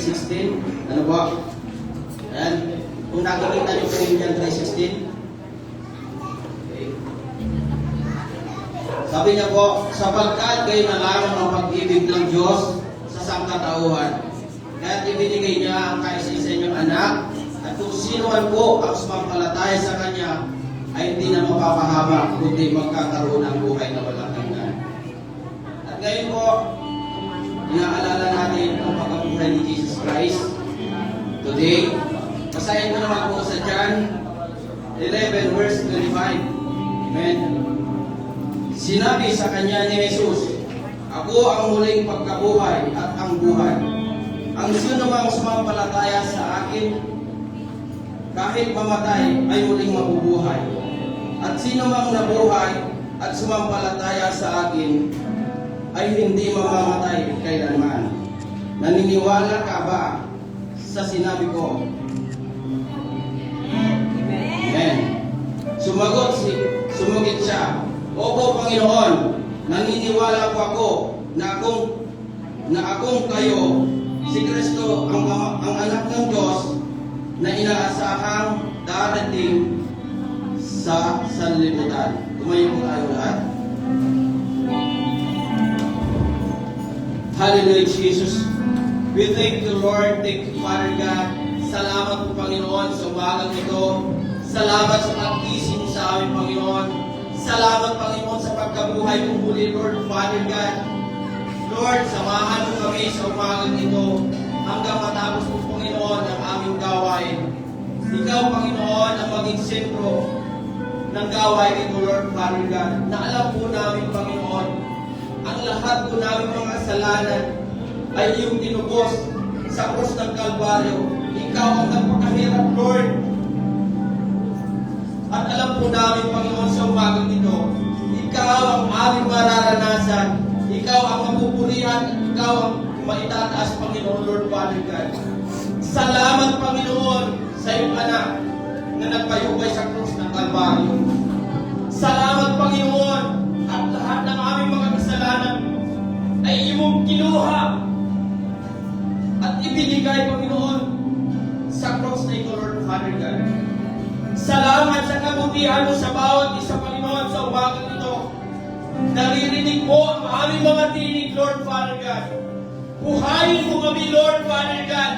3:16. Ano ba? Ayan. Kung nakikita niyo po yung 3:16. Okay. Sabi niya po, sapagkat kayo na lamang ang pag-ibig ng Diyos sa sangkatauhan. Kaya't ibinigay niya ang kaisa-isa niyang anak, at kung sino man po ang sumampalataya sa Kanya, ay hindi na mapapahaba, kundi magkakaroon ng buhay na walang hanggan. At ngayon po, inaalala natin ang pagkabuhay ni Jesus Christ. Today, basahin ko naman po sa John 11 verse 25. Amen. Sinabi sa kanya ni Jesus, ako ang muling pagkabuhay at ang buhay. Ang sino mang sumampalataya sa akin, kahit mamatay, ay muling mabubuhay. At sino mang nabuhay at sumampalataya sa akin, ay hindi mamamatay kailanman. Naniniwala ka ba sa sinabi ko? Amen. Sumugit siya, opo Panginoon, naniniwala po ako na akong kayo, si Kristo ang anak ng Diyos na inaasahang darating sa sanlibutan. Tumayo po tayo lahat. Hallelujah, Jesus. We thank you, Lord. Thank you, Father God. Salamat po, Panginoon, sa umagang ito. Salamat sa pag-isip sa amin, Panginoon. Salamat, Panginoon, sa pagkabuhay mo muli, Lord, Father God. Lord, samahan mo kami sa umagang ito hanggang matapos po, Panginoon, ang aming gawain. Ikaw, Panginoon, ang maging sentro ng gawain ito, Lord, Father God. Na alam po namin, Panginoon, ang lahat po namin mga kasalanan ay iyong tinubos sa krus ng Kalbaryo. Ikaw ang nagpakahirap, Lord. At alam po namin, Panginoon, sa umagang ito, ikaw ang aming mararanasan. Ikaw ang mapupurihan. Ikaw ang maitataas, Panginoon, Lord, Father God. Salamat, Panginoon, sa iyong anak na nagpayubay sa krus ng Kalbaryo. Salamat, Panginoon, at lahat ng aming mga kasalanan ay iyong kinuha at ibinigay, Panginoon, sa cross na ito, Lord Father God. Salamat sa kabutihan mo sa bawat isa, Panginoon, sa umagang ito. Naririnig mo ang aming mga tinig, Lord Father God. Buhayin mo kami, Lord Father God.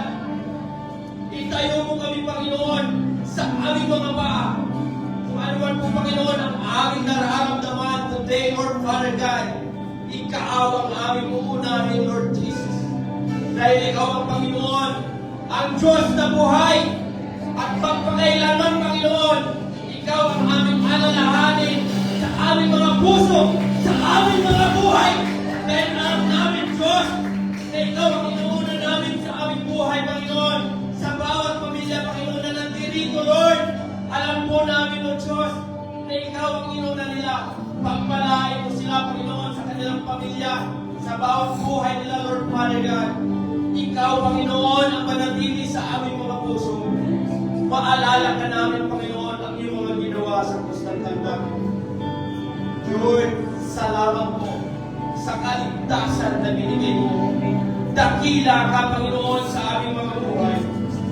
Itayo mo kami, Panginoon, sa aming mga paa. Kung ano man po, Panginoon, ang aming nararamdaman today, Lord Father God, ikaw ang aming uunahin, Lord Jesus. Dahil ikaw ang Panginoon, ang Diyos na buhay, at pagpakailanman, Panginoon, ikaw ang aming alalahanin sa aming mga puso, sa aming mga buhay. Dahil alam namin, Diyos, na ikaw ang inuuna namin sa aming buhay, Panginoon, sa bawat pamilya, Panginoon, na nandirito, Lord. Alam po namin, O Diyos, na ikaw ang inuuna nila. Pagpalain mo sila, Panginoon, sa kanilang pamilya, sa bawat buhay nila, Lord Father God. Ikaw, Panginoon, ang manatili sa aming mga puso. Maalala ka namin, Panginoon, ang iyong mga ginawa sa krus ng Kalbaryo. Lord, salamat po sa kaligtasan na binigay mo. Dakila ka, Panginoon, sa aming mga buhay.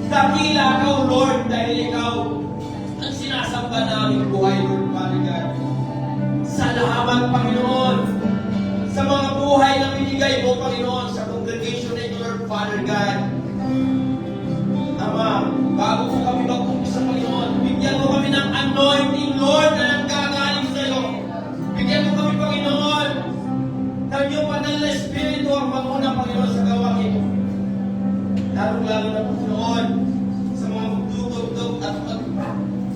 Dakila ka, O Lord, dahil ikaw ang sinasamba namin buhay, Lord Father God. Salamat, Panginoon, sa mga buhay na binigay mo, Panginoon, sa congregation na ito, Lord Father God. Ama, bago po kami mag-umpisa, Panginoon, bigyan mo kami ng anointing, Lord, na nanggagaling sa iyo. Bigyan mo kami, Panginoon, ng iyong banal na Espiritu ang panguna, Panginoon, sa gawang ito. Lalo-lalo na, Panginoon, sa mga magtutugtog at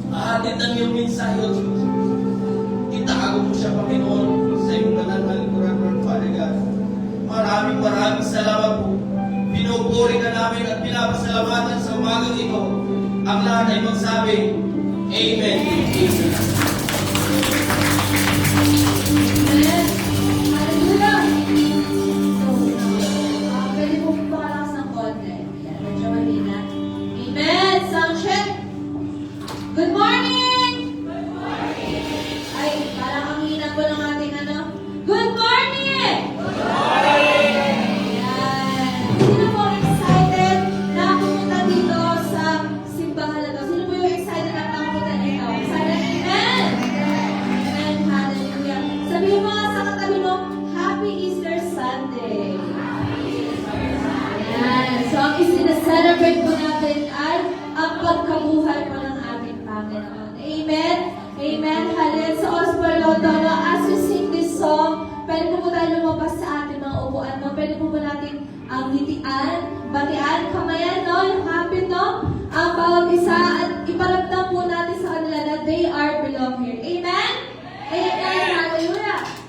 mag-ahatid ng iyong mensahe, O Diyos. Itago mo siya, Panginoon, sa iyong banal na likuran, Lord Father God. Maraming salamat po. Pinupuri ka namin at pinapasalamatan sa umagang ito. Ang lahat ay magsabi, Amen. Amen. Hallelujah! Pwede po palakas ng konti. Medyo mahina. Amen! Sound check! Good morning! Good morning! Ay, parang ang hina po ng ating ano. Good morning! Good morning! Ayan. Sino po excited Sunday. Ayan. So, ang isinaselebrate po natin ay ang pagkabuhay po ng ating Panginoon. Amen? Amen. Halin sa Osvaldo, as we sing this song, pwede po tayo lumabas sa ating mga upuan, no? Pwede po natin ngitian, batian, kamayan, no? Yung happy, no? Ang bawat isa at iparamdam po natin sa kanila na they are belong here. Amen? Amen. Hallelujah.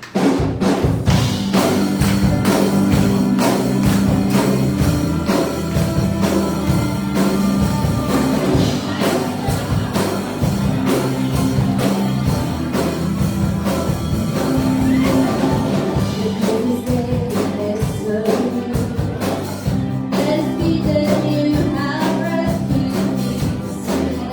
Let's be the new have rescued.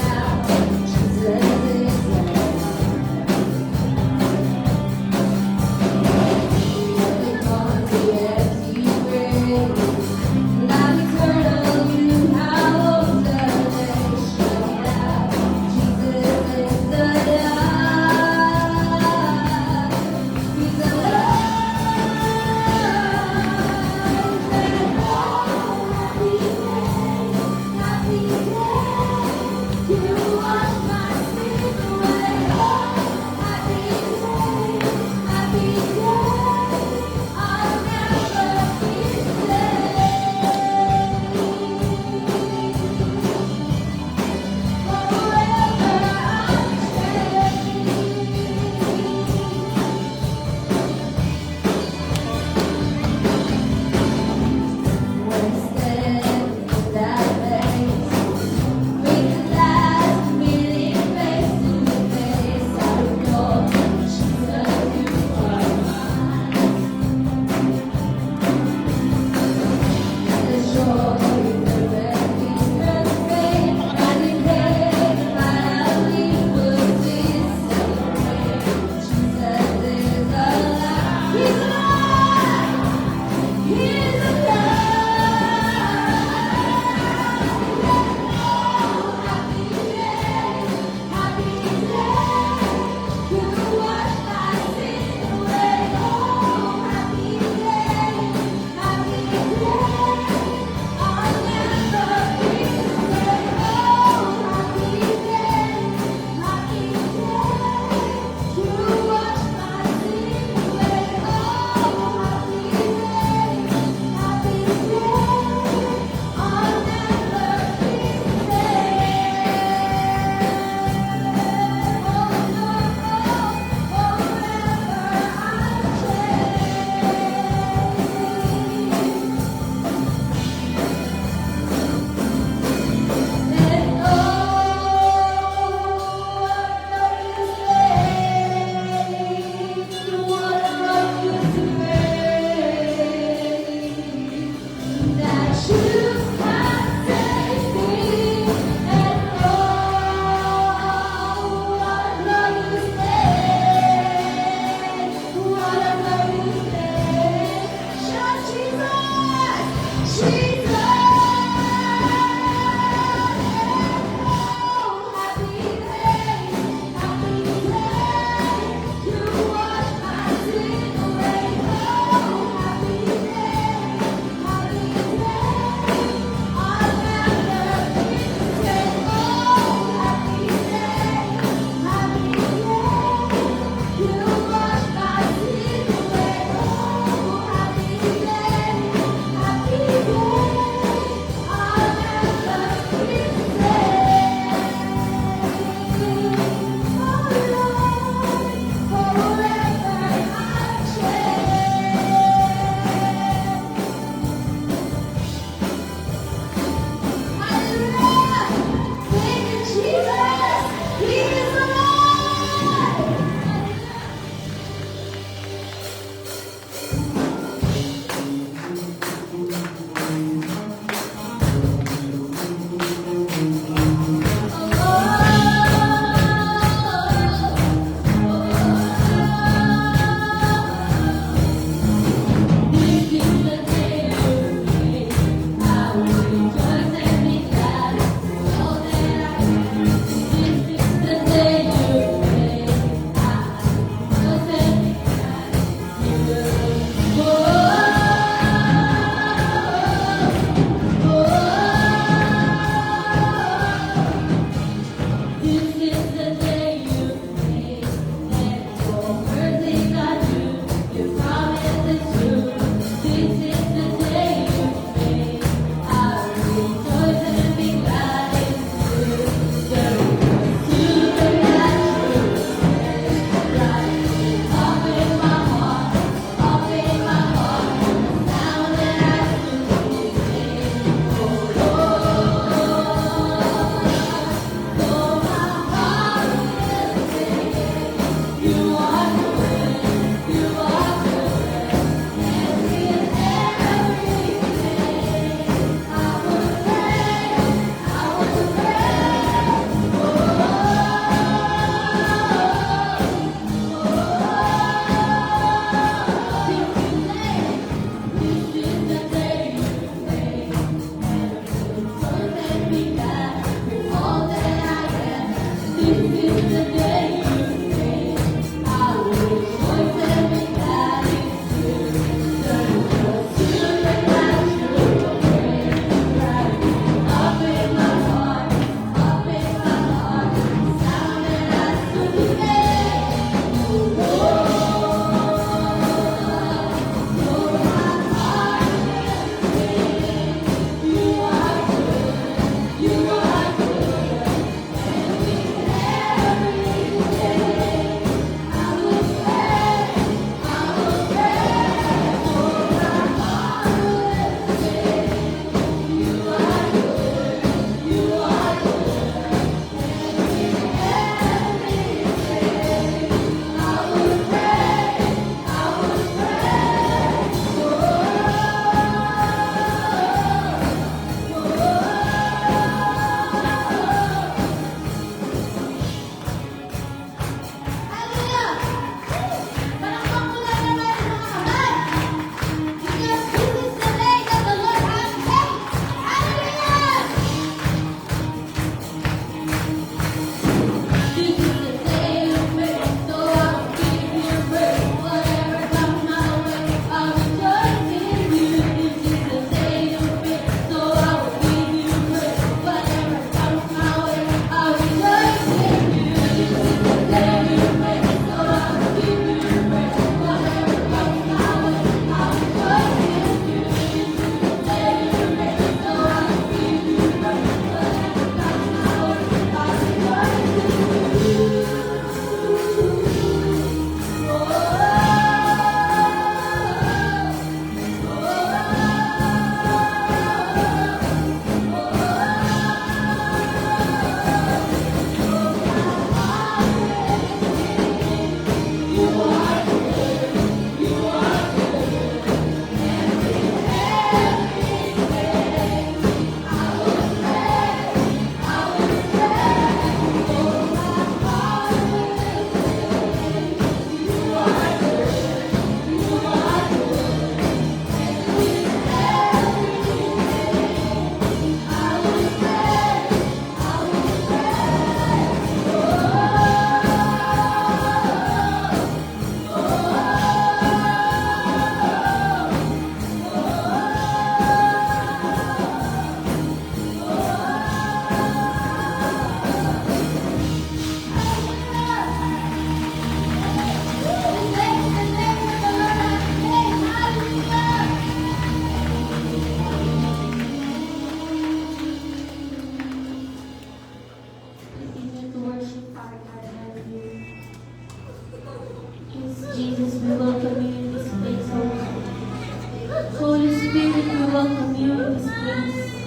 Holy Spirit, we welcome you in this place.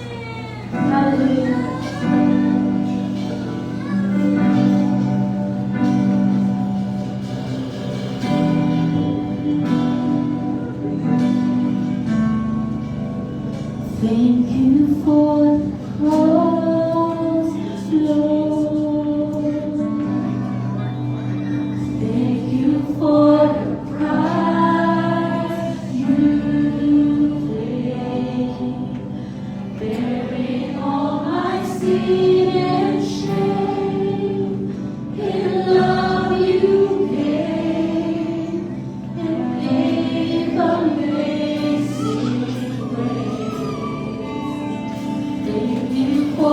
Hallelujah. Thank you for the cross, Lord. Thank you for the price you paid, bearing all my sin and shame. In love you came and gave amazing grace. Thank you for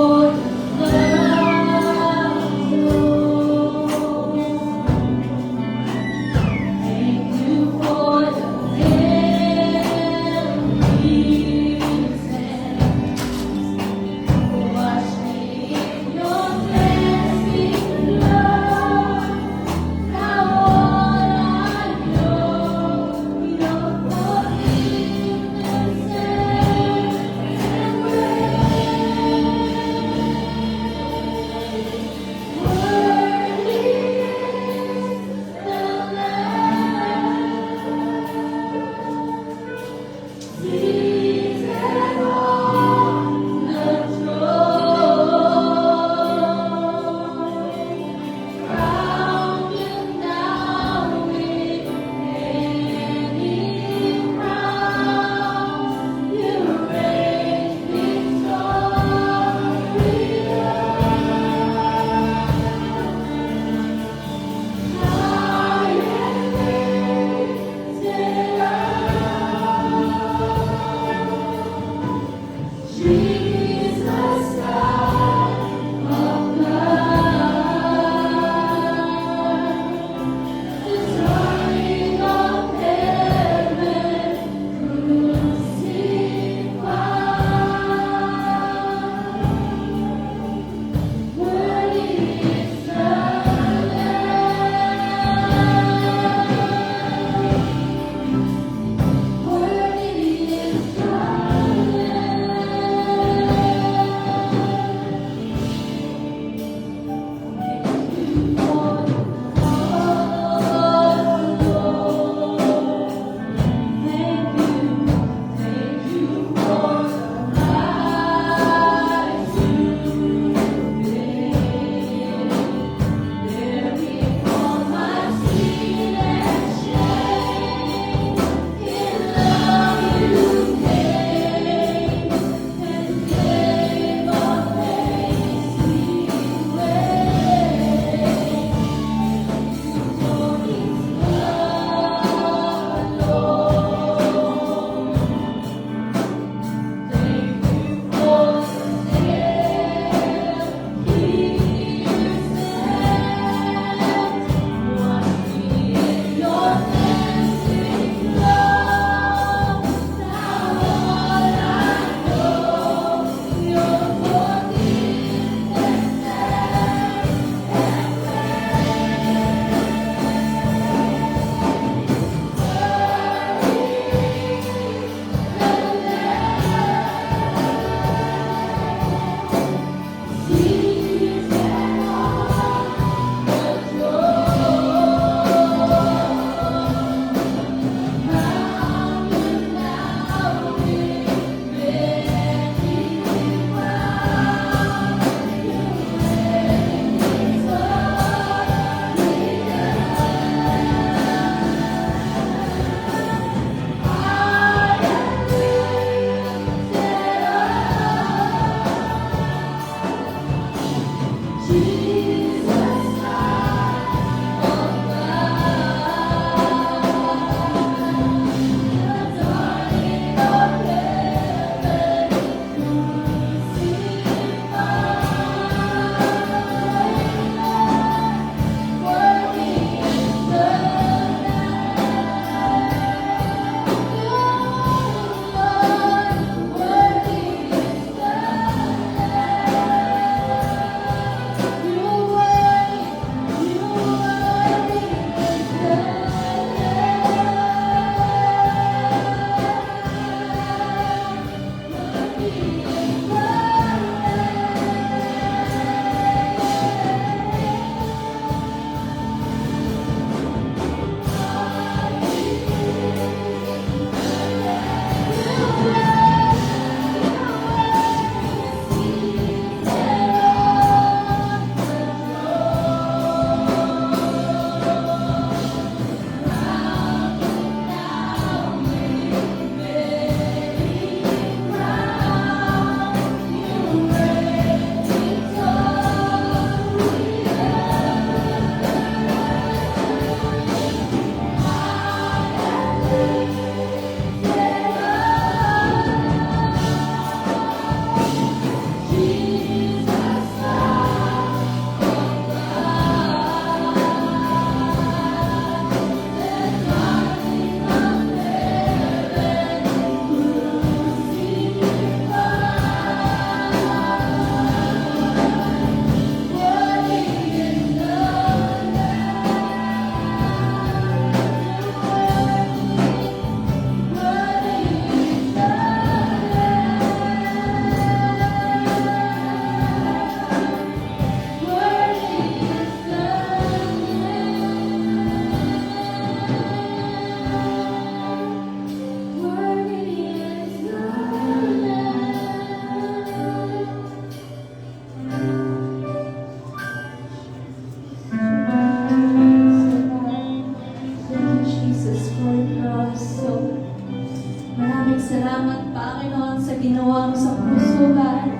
salamat, Panginoon, sa ginawa mo sa puso, God.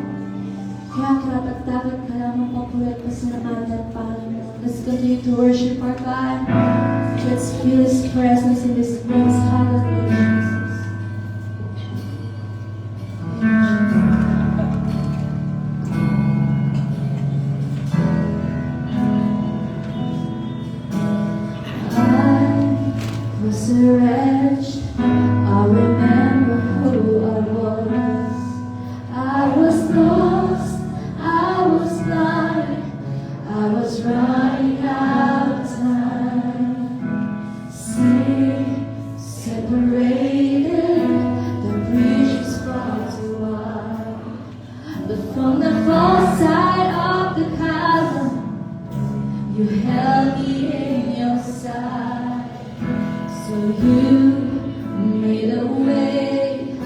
Kaya karapat dapat ka lamang papulit pasalamatan, Panginoon. Let's continue to worship our God. Let's feel His presence in this place. Hallelujah, Jesus. I was a wretch. I remember who I was. I was lost. I was blind. I was running out of time. Sin separated. The bridge was far too wide. But from the far side of the chasm, you held me in your side. So you made a way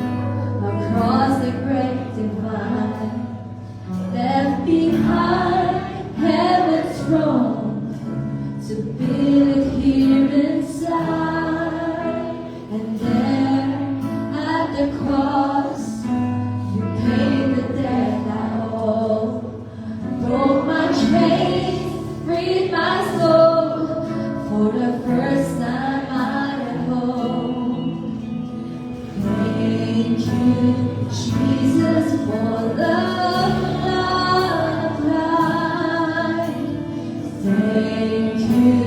across the great divide, left behind heaven's throne to build it here inside. And there at the cross, you paid the debt I owe, broke my chains, freed my soul for the first time. Thank you, Jesus, for the blood applied. Thank you,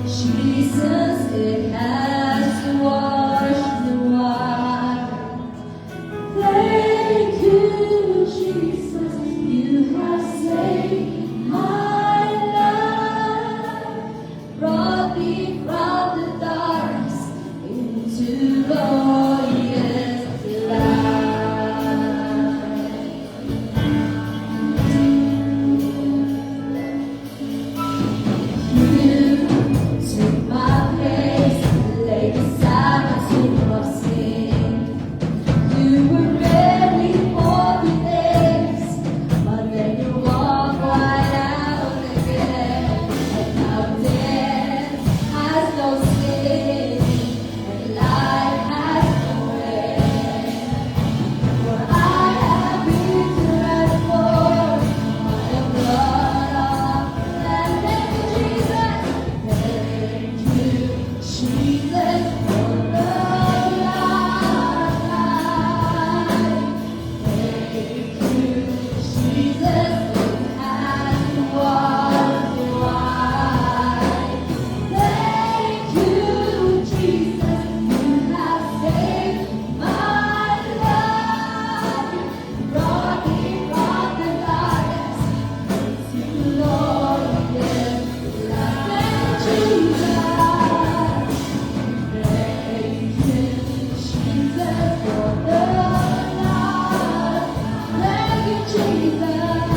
Jesus, it has washed me white. Thank you, Jesus, you have saved my life, brought me from the darkness into glorious light. You took my place, laid aside my tomb of sin. You were ready for the days, but then you walked right out again. And now death has no sting, and life has no end. For I have been transformed by the blood of the Lamb. Thank you, Jesus, for the life. Thank you, Jesus, it has washed me white. Thank you, Jesus, you have saved my life, brought me from the darkness into glorious light. Jesus, thank you, Jesus, for the life. Thank you, Jesus,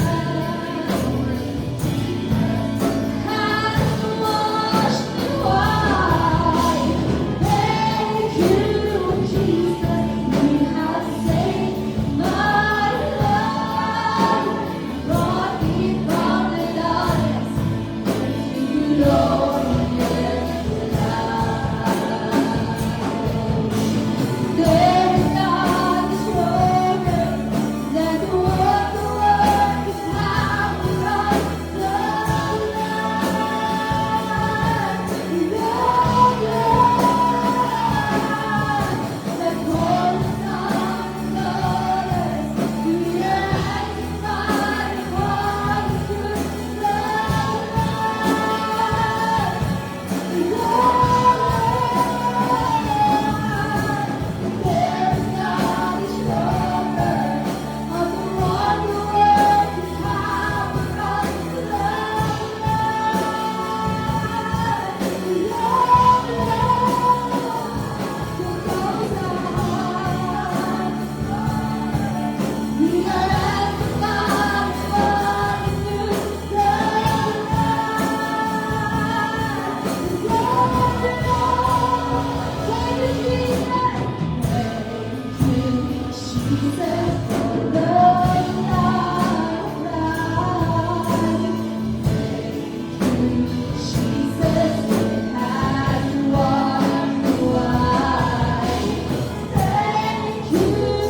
has washed me white. Thank you, Jesus, you have saved my life, brought me from the darkness into glorious light. There is none stronger than the working power of the Thank you.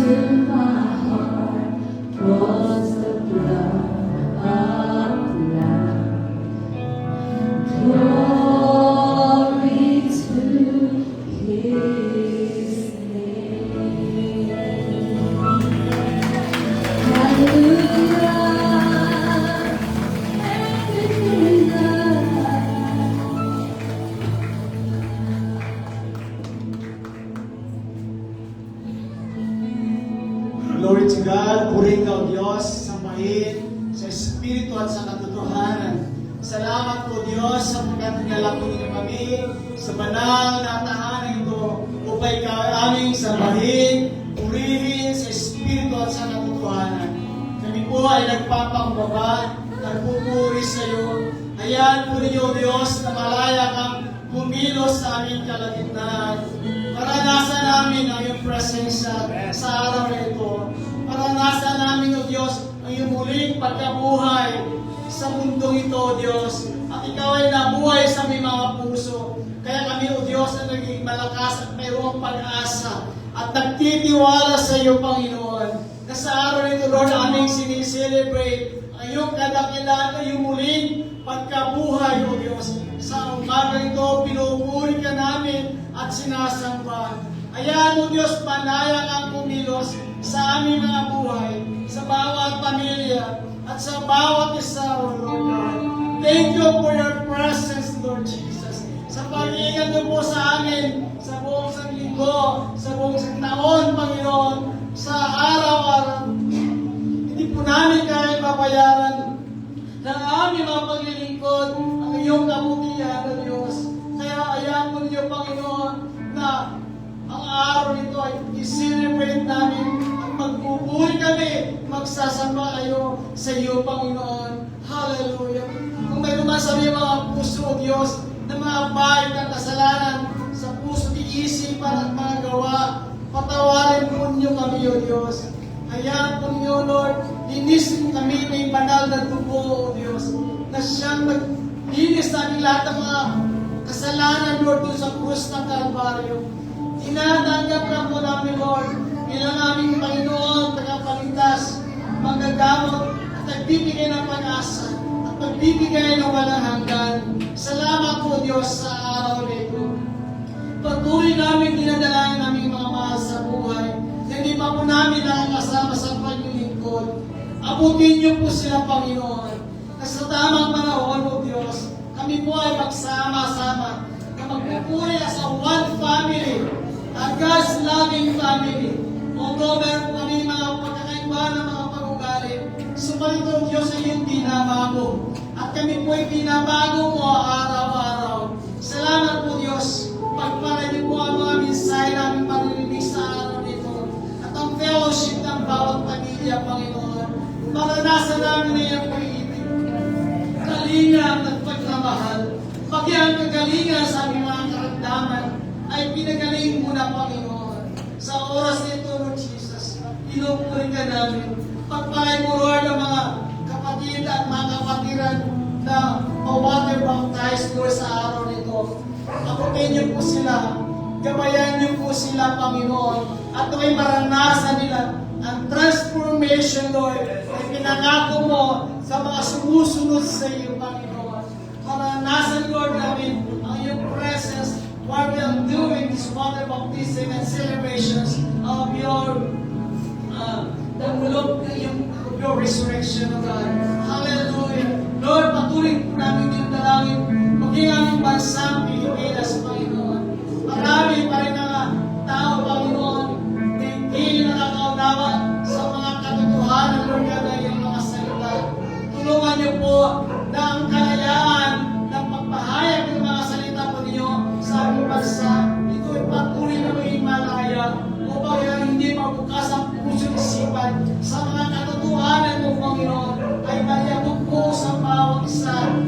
into my heart was the blood of the Lamb. Glory to His name. Hallelujah. Glory to God, purihin ka o Diyos, sambahin sa Espiritu at sa katotohanan. Salamat po Diyos sa pagkatinala po ninyo kami sa banal na tahanan ito upay ka aming sambahin, purihin sa Espiritu at sa katotohanan. Kami po ay nagpapangbaba, nagpupuri sa iyo. Hayaan po ninyo Diyos na malaya kang kumilos sa aming kalagitnaan. Maranasan namin ang iyong presensya sa araw na ito. Maranasan namin, O Diyos, ang iyong muling pagkabuhay sa mundong ito, O Diyos. At ikaw ay nabuhay sa aming mga puso. Kaya kami, O Diyos, na naging malakas at mayroong pag-asa at nagtitiwala sa iyo, Panginoon. Na sa araw na ito, Lord, aming sinicelebrate ang iyong kadakilaan, ang iyong muling pagkabuhay, O Diyos. Sa umaga ito, pinupuri ka namin at sinasamba. Hayaan mo Diyos, panaya kang kumilos sa aming mga buhay, sa bawat pamilya, at sa bawat isa, O Lord God. Thank you for your presence, Lord Jesus. Sa pag-iingat mo po sa amin, sa buong isang linggo, sa buong isang taon, Panginoon, sa araw-araw. Hindi po namin kaya mabayaran ng aming mga paglilingkod ang iyong kabutihan, O Diyos. Kaya ayan mo niyo, Panginoon, na ang araw nito ay i-celebrate namin at magpupuri kami, magsasamba kayo sa iyo, Panginoon. Hallelujah. Kung may lumasabi mga puso, O Diyos, na mga bahid ng kasalanan sa puso, iisipan at mga gawa, patawarin po niyo kami, O Diyos. Hayaan po niyo, Lord, linisin kami ng banal na dugo, O Diyos, na siyang maglinis sa aming lahat ng mga kasalanan, Lord, doon sa krus ng Kalbaryo. Tinatanggap na po namin, Lord, bilang aming Panginoon, tagapagligtas, manggagamot, at nagbibigay ng pag-asa, at nagbibigay ng walang hanggan. Salamat po, Diyos, sa araw na ito. Patuloy namin dinadalain namin mga mahal sa buhay, na hindi pa po namin nakakasama sa paglilingkod. Abutin niyo po sila, Panginoon, na sa tamang panahon, O Diyos, kami po ay magsama-sama, na magpupuri as a one family, a God's loving family. Although meron po kami mga pagkakaiba ng mga pag-ugali, sumalit ang Diyos ay yung binabago. At kami po ay binabago mo araw-araw. Salamat po Diyos. Pagpala niyo po ang mga mensahe namin panililig sa araw nito. At ang fellowship ng bawat pamilya, Panginoon. Maranasan namin na iyong pag-ibig. Kalinga at pagmamahal. Pati ang kagalingan sa aming mga karamdaman ay pinagaling muna, Panginoon. Sa oras nito, Lord Jesus, pinupuri ka namin. Pagpalay mo, Lord, ang mga kapatid at mga kapatiran na water baptized, Lord, sa araw nito. Aputin niyo po sila. Gabayan niyo po sila, Panginoon. At may maranasan nila ang transformation, Lord, na pinangako mo sa mga sumusunod sa iyo, Panginoon. Maranasan, Lord, namin ang iyong presence while we are doing this water baptism and celebrations of your your resurrection, O God. Hallelujah. Lord, patuloy po namin yung dalangin maging aming bansang Pilipinas, Panginoon. Marami pa rin mga tao, Panginoon, na hindi nakakaunawa sa mga katotohanan, Lord God, na iyong mga salita. Tulungan niyo po na ang kalayaan ng pagpahayag ng mga salita po ninyo sa aming bansa, ito'y patuloy na maging malaya upang hindi mabukas ang puso isipan sa mga katotohanan ng Panginoon ay mayabot po sa bawat isa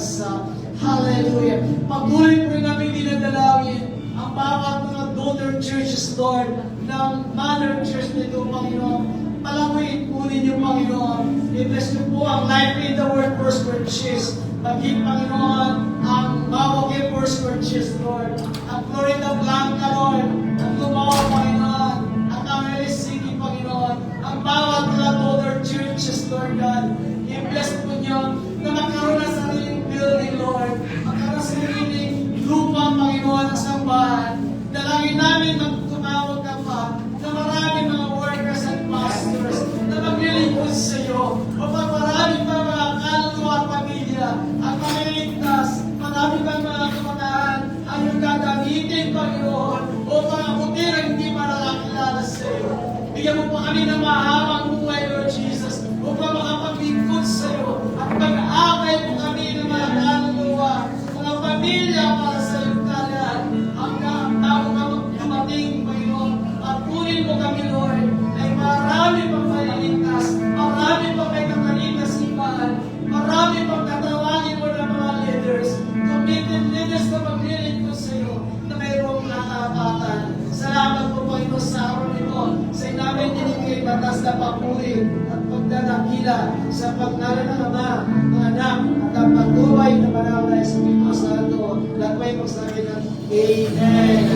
Jesus. Hallelujah. Patuloy po rin namin dinadalangin ang bawat mga daughter churches, Lord, ng mother church nito, Panginoon. Palamuin po ninyo, Panginoon. I-bless niyo po ang Life in the Word First Churches. Maging, Panginoon, ang Mawag First Churches, Lord. Ang Florida Blanca, Lord. Ang Tumawa, Panginoon. Ang Camarines City, Panginoon. Ang bawat mga daughter churches, Lord God. I-bless po niyo na magkaroon ng sariling building, Lord. Magkaroon ng sariling lupa, Panginoon, ng sambahan. Dalangin namin tumawag ka pa na maraming mga workers and pastors na maglilingkod sa iyo. O maraming pa mga kaluluwa at pamilya at maliligtas. Marami pa mga kamatahan ang iyong gagamitin, Panginoon, o mga putir ang hindi malakilala sa iyo. Bigyan mo pa kami ng mahabang buhay, Lord Jesus, upang makapaglingkod sa iyo at pag-aakay mo kami ng mga kaluluwa, mga pamilya para sa iyong kalian. Hanggang bago ka dumating, Panginoon, at kunin mo kami, Lord, ay marami pang maliligtas, marami pang may kakalit na simbahan, marami pang katawagin mo ng mga leaders, committed leaders na maglilingkod sa iyo na mayroong nakakatan. Salamat po, Panginoon, sa araw nito. Sa namin tinigay batas na papuri at pagdadakila sa pagnalan ng Ama, ng Anak, at ang pagtuway na manawag na Espiritu Santo. Lahat may magsabi ng Amen.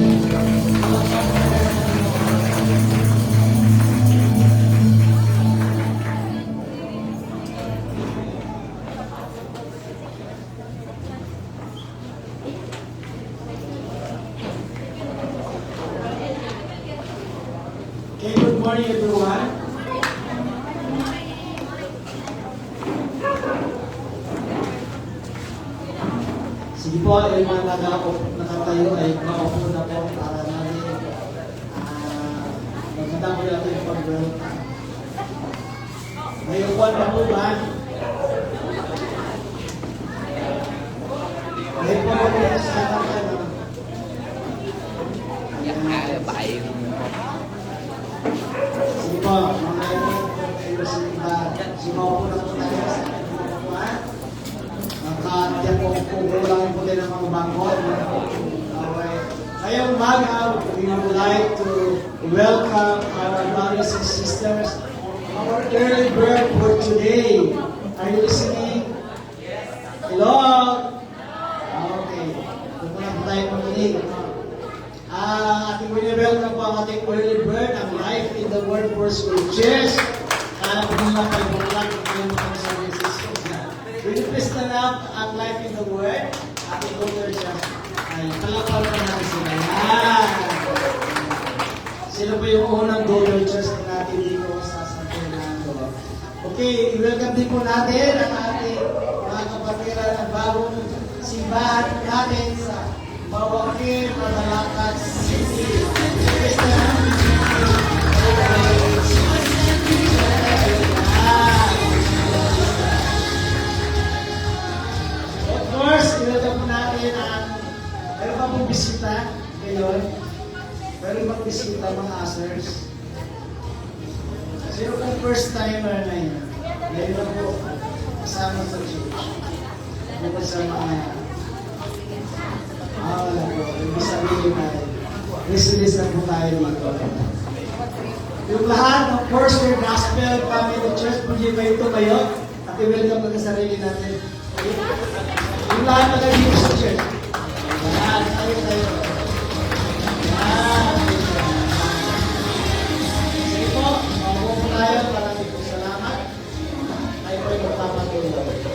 Okay, good morning everyone. Sige po, yung mga nakatayo ay maupo na po para namin magkita ko natin yung pag-welcome. May upuan pa po ba? May upuan pa po sa akin. Sige po, mga ito simaw po na po tayo sa upuan. Nakatiyan po lang po din ang mga bangkot. Okay. Ngayong umaga, we would like to welcome our brothers and sisters, our early bird for today. Are you listening? Hello? Okay. Doon po na po tayo makinig. Ating welcome po ang ating early bird, ang Life in the Word First Churches. Kaya po nila kayo lang yung mga services. Will you please stand up ang Life in the Word? Ating daughter siya. Ay, palapal pa natin sila. Yan! Sino po yung unang daughter church natin dito sa San Fernando? Okay, i-welcome din po natin ang ating mga kapatiran ng bagong simbahan natin sa Mawakir, Madalacat City. Please stand up. Of course, i-welcome po natin ang meron pa pong bisita ngayon. Meron pang bisita mga ushers. Sino pong first timer na yun? Ngayon na po kasama sa church. Bukod sa mga wala po. Ibig sabihin na resilis na po tayo dito. Yung lahat ng First Word Gospel Family Church, pwede kayo tumayo at i-welcome ka sa sarili natin. Yung lahat na kayo sa church. Yan, tayo. Yan. Sige po, mabuo po tayo. Maraming po salamat. Tayo po ay magpapatuloy.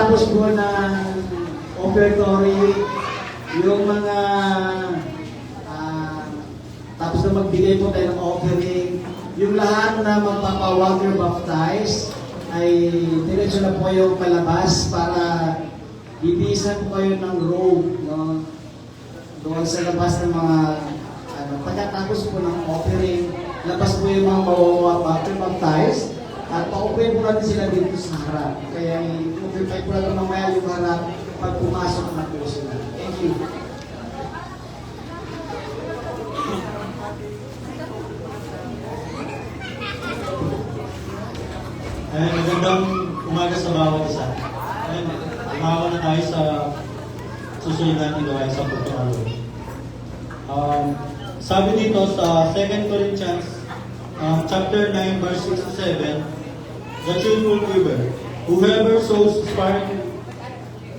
pagkatapos po ng offertory, yung mga tapos na magbigay po tayo ng offering, yung lahat na magpapa-water baptize ay diretso na po yung palabas para bibisan po kayo ng robe, no? Doon sa labas ng mga pagkatapos po ng offering, labas po yung mga water baptize at pa-open po natin sila dito sa harap. Kaya i-occupy po natin mamaya yung harap pag pumasok na po sila. Thank you. Magandang umaga sa bawat isa. Umawa na tayo sa susunod natin gawain sa pagkakalo. Sabi dito sa 2 Corinthians chapter 9 verse 6 to 7, the truthful giver, whoever sows sparingly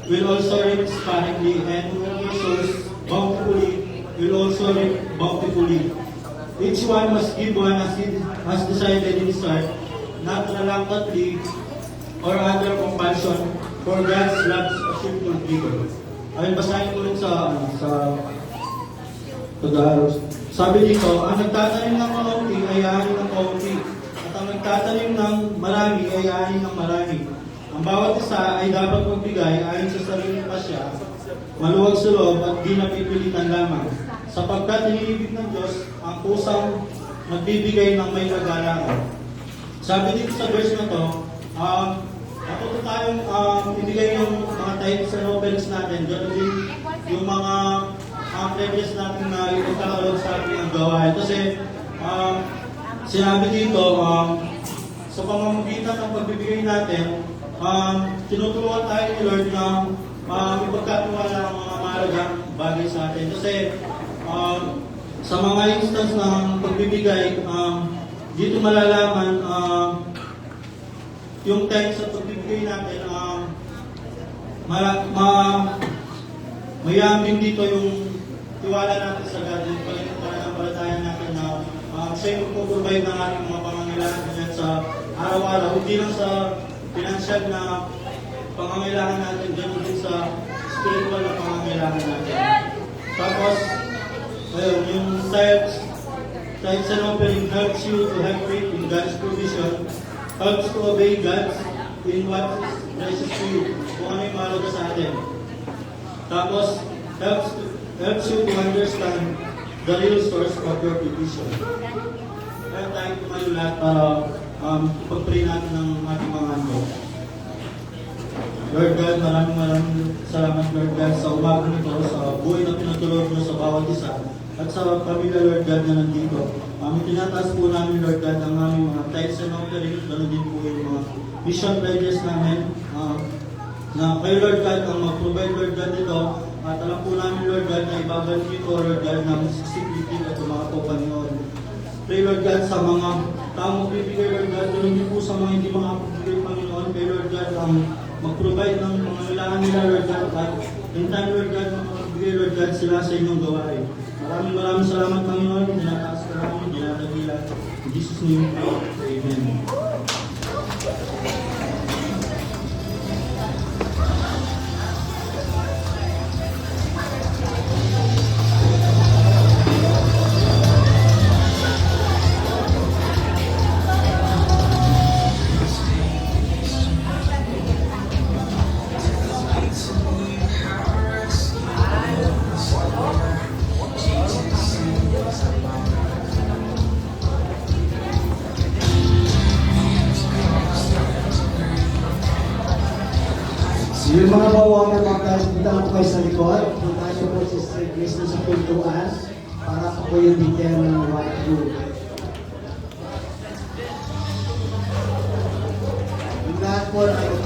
will also reap sparingly, and whoever sows bountifully will also reap bountifully. Each one must give one as he has decided in his heart, not reluctantly or under compulsion, for God's loves a cheerful giver. Ayun, basahin ko rin sa Tagalog. Sabi dito, ang nagtatanim ng kaunti ay aanin ng kaunti, at ang nagtatanim ng marami ay aanin ng marami. Ang bawat isa ay dapat magbigay ayon sa sarili pasya, maluwag sa loob at di napipilitan lamang, sapagkat iniibig ng Diyos ang pusang nagbibigay ng may kagalangan. Sabi dito sa verse na to, matuto tayong ibigay yung mga types and offerings natin, gano'n din yung mga previous natin na ipagkakalog sa ating ang gawain. Kasi sinabi dito, sa pamamagitan ng pagbibigay natin, tinutulungan tayo ni Lord na ipagkatiwala ang mga mahalagang bagay sa atin. Kasi sa mga instance ng pagbibigay, dito malalaman yung time sa pagbibigay natin, mayaming dito yung tiwala natin sa God, yung pananampalataya natin na siya yung puprovide ng ating mga pangangailangan sa araw-araw, hindi lang sa financial na pangangailangan natin, ganoon din sa spiritual na pangangailangan natin. Tapos, ayun, yung tithes and offering helps you to have faith in God's provision, helps to obey God in what is precious to you, kung ano yung mahalaga sa atin. Tapos, helps you to understand the real source of your provision. Kaya tayo tumayo lahat para ipag-pray natin ng ating mga handog. Lord God, maraming salamat, Lord God, sa umaga nito, sa buhay na pinatulog mo sa bawat isa, at sa pamilya, Lord God, na nandito. Tinataas po namin, Lord God, ang aming mga tithes and offerings, ganoon din po yung mga mission pledges namin, na kayo, Lord God, ang mag-provide, Lord God, nito. At alam po namin, Lord God, na ibabalik nito, Lord God, na magsisiglitin at mga po, Panginoon. Pray, Lord God, sa mga taong magbibigay, Lord God, ganoon din po sa mga hindi makapagbigay, Panginoon. Pray, Lord God, ang mag-provide ng mga kailangan nila, Lord God, at in time, Lord God, magbigay, Lord God, sila sa inyong gawain. Maraming salamat, Panginoon. Dinataas ka namin, dinatagila. In Jesus' name, amen. Yung mga bawagan mga guys, punta na po kayo sa likod. Punta nyo po si Sister Grace sa pintuan para po yung bigyan ng white room. Yung lahat po na yung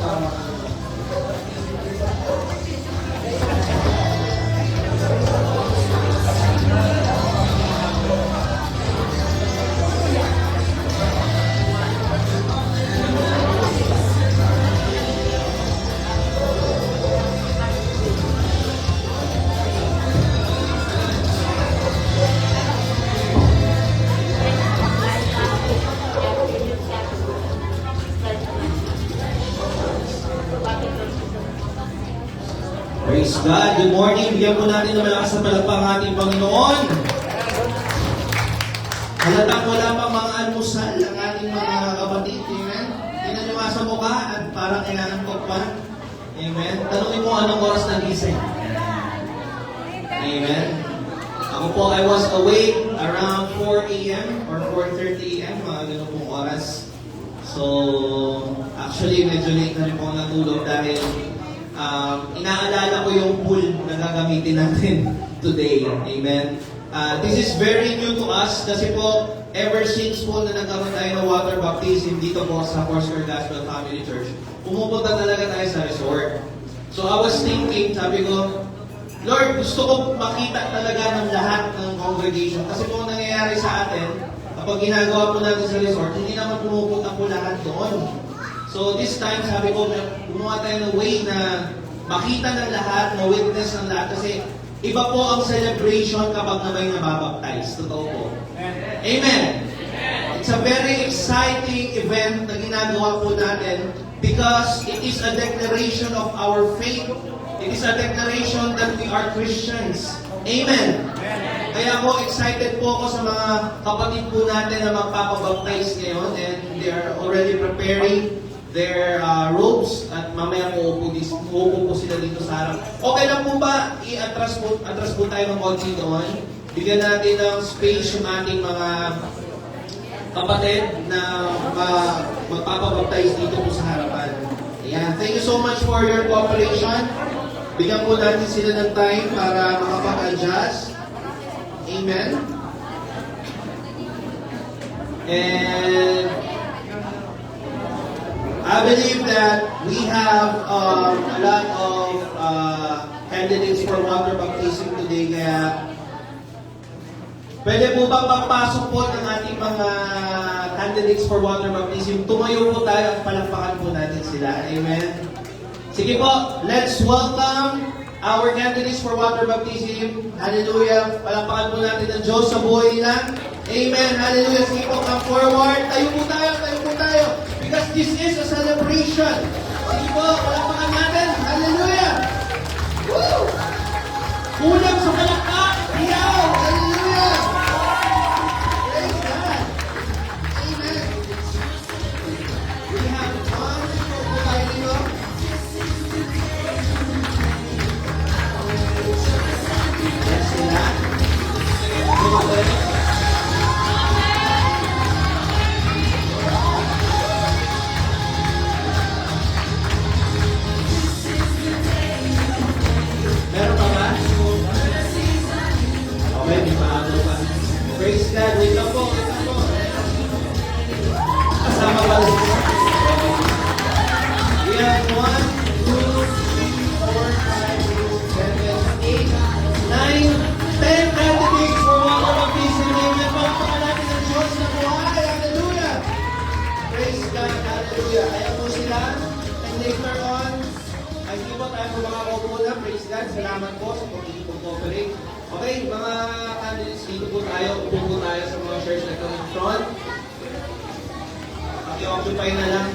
God. Good morning. Bigyan po natin ng malakas na palakpak ating Panginoon. Halatang wala pang mga almusal ang ating mga kapatid. Amen. Tingnan nyo nga sa mukha at parang kailangan pa. Amen. Tanungin mo anong oras nagising. Amen. Ako po, I was awake around 4 a.m. or 4:30 a.m. Mga ganun pong oras. So, actually, medyo late na rin po ako natulog dahil inaalala ko yung pool na gagamitin natin today. Amen. This is very new to us kasi po, ever since po na nagkaroon tayo ng water baptism dito po sa Foursquare Gospel Family Church, pumupunta talaga tayo sa resort. So I was thinking, sabi ko, Lord, gusto ko makita talaga ng lahat ng congregation. Kasi po nangyayari sa atin, kapag ginagawa po natin sa resort, hindi naman pumupunta po lahat doon. So this time, sabi ko, gumawa tayo ng way na makita ng lahat, ma-witness ng lahat. Kasi iba po ang celebration kapag na may nababaptize. Totoo po. Amen. It's a very exciting event na ginagawa po natin because it is a declaration of our faith. It is a declaration that we are Christians. Amen. Kaya po, excited po ako sa mga kapatid po natin na magpapabaptize ngayon and they are already preparing their robes at mamaya uupo po sila dito sa harap. Okay lang po ba i-atras po tayo ng konti doon? Bigyan natin ng space yung ating mga kapatid na magpapabaptize dito po sa harapan. Ayan. Thank you so much for your cooperation. Bigyan po natin sila ng time para makapag-adjust. Amen. And I believe that we have a lot of candidates for water baptism today. Kaya pwede po ba magpasok po ng ating mga candidates for water baptism? Tumayo po tayo at palakpakan po natin sila. Amen. Sige po, let's welcome our candidates for water baptism. Hallelujah. Palakpakan po natin ang Diyos sa buhay nila. Amen. Hallelujah. Sige po, come forward. Tayo po tayo. Because this is a celebration. Sige po, palakpakan natin. Hallelujah. Woo! Kulang sa palakpak. Iyaw. Hallelujah. Praise God. Amen. We have one. Po tayo dito. Yes, sila. Meron pa ba? Okay, di pa ako pa. Praise God. Wait lang po. Kasama pa rin. We have 1, 2, 3, 4, 5, 6, 7, 8, 9, 10 candidates for water baptism. Amen. Palakpakan natin ang Diyos na buhay. Hallelujah. Praise God. Hallelujah. Kaya po sila. And later on, ay hindi po tayo makakaupo na. Praise God. Salamat po sa pag-cooperate. Okay, mga candidates, dito po tayo. Upo po tayo sa mga church na ito in front. Paki-occupy na lang.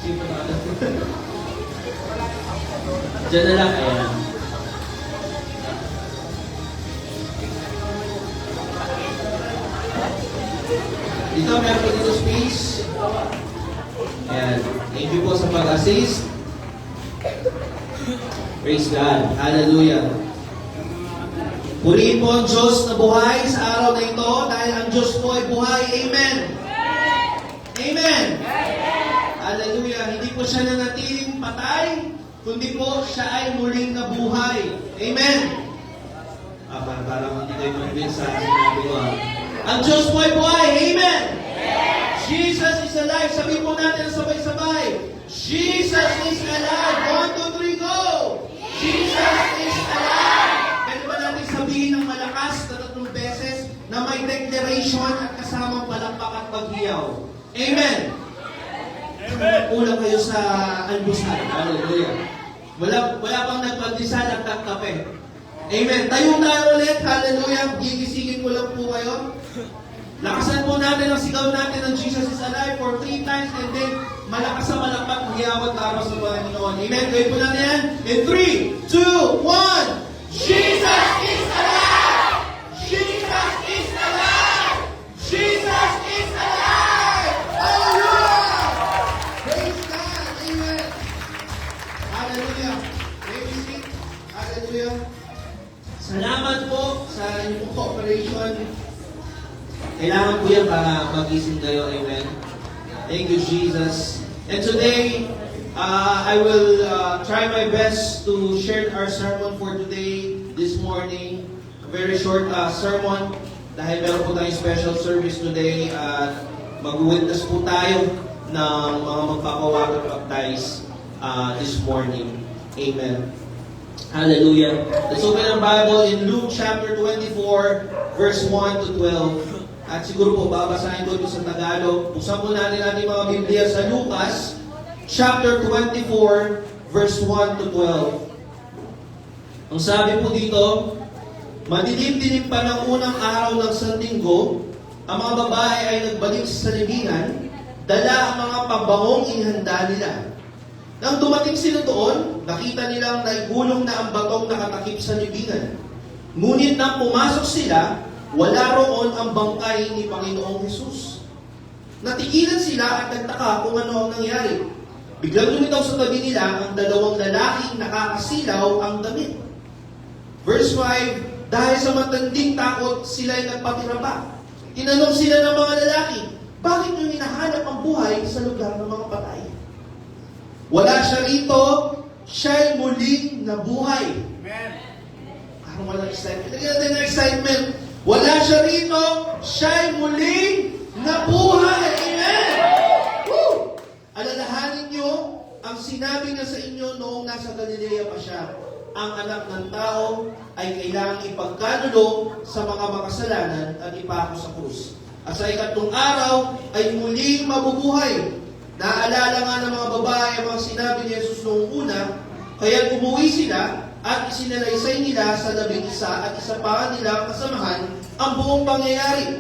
Sino na lang. Diyan na lang. Ayan. Dito, meron po dito space. Ayan. Thank you po sa pag-assist. Praise God. Hallelujah. Purihin po ang Diyos na buhay sa araw na ito dahil ang Diyos po ay buhay. Amen. Amen. Hallelujah. Hindi po siya nanatiling patay, kundi po siya ay muling nabuhay. Amen. Parang hindi kayo mag-win sa sinabi ko. Ang Diyos po ay buhay. Amen. Jesus is alive. Sabihin po natin sabay-sabay. Jesus is alive. 1, 2, 3, go! Jesus is alive. Pwede ba natin sabihin ng malakas na 3 beses na may declaration at kasamang palakpak at paghiyaw? Amen. Ulang kayo sa almusal. Hallelujah. Wala pang nagpagdisal at nagkape. Amen. Tayo ulit. Hallelujah. Gigisingin ko lang po kayo. Lakasan po natin ang sigaw natin ng Jesus is alive for 3 times and then malakas sa malakpat, magyawat taro sa Panginoon. Amen. Gawin po natin yan. In 3, 2, 1. Jesus is alive! Jesus is alive! Jesus is alive! Hallelujah! Praise God! Amen! Hallelujah! May we sing? Hallelujah! Salamat po sa inyong cooperation. Kailangan po yan para magising kayo. Amen. Thank you, Jesus. And today, I will try my best to share our sermon for today, this morning. A very short sermon dahil meron po tayong special service today at mag-witness po tayo ng mga magpapawater baptize this morning. Amen. Hallelujah. Let's open our Bible in Luke chapter 24, verse 1 to 12. At siguro po, babasahin ko ito sa Tagalog. Buksan po natin ating mga Biblia sa Lucas, chapter 24, verse 1 to 12. Ang sabi po dito, madilim-dilim pa ng unang araw ng Sanlinggo, ang mga babae ay nagbalik sa libingan, dala ang mga pambangong inihanda nila. Nang dumating sila doon, nakita nilang naigulong na ang batong nakatakip sa libingan. Ngunit nang pumasok sila, wala roon ang bangkay ni Panginoong Hesus. Natigilan sila at nagtaka kung ano ang nangyari. Biglang lumitaw sa tabi nila ang dalawang lalaking nakakasilaw ang damit. Verse 5, dahil sa matanding takot, sila ay nagpatirapa. Tinanong sila ng mga lalaki, bakit nyo hinahanap ang buhay sa lugar ng mga patay? Wala siya rito, siya'y muling nabuhay. Amen. Parang walang excitement. Lagyan natin ng excitement. Wala siya rito, siya'y muling nabuhay. Amen! Woo! Alalahanin niyo ang sinabi niya sa inyo noong nasa Galilea pa siya. Ang anak ng tao ay kailangang ipagkanulo sa mga makasalanan at ipako sa krus. At sa ikatlong araw ay muling mabubuhay. Naalala nga ng mga babae ang mga sinabi ni Jesus noong una, kaya umuwi sila at isinalaysay nila sa 11 at isa pa nila kasamahan ang buong pangyayari.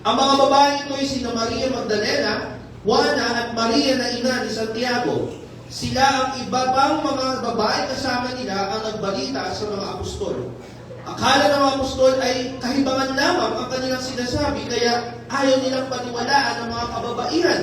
Ang mga babae ito ay sina Maria Magdalena, Juana at Maria na ina ni Santiago. Sila ang iba pang mga babae kasama nila ang nagbalita sa mga apostol. Akala ng mga apostol ay kahibangan lamang ang kanilang sinasabi, kaya ayaw nilang paniwalaan ng mga kababaihan.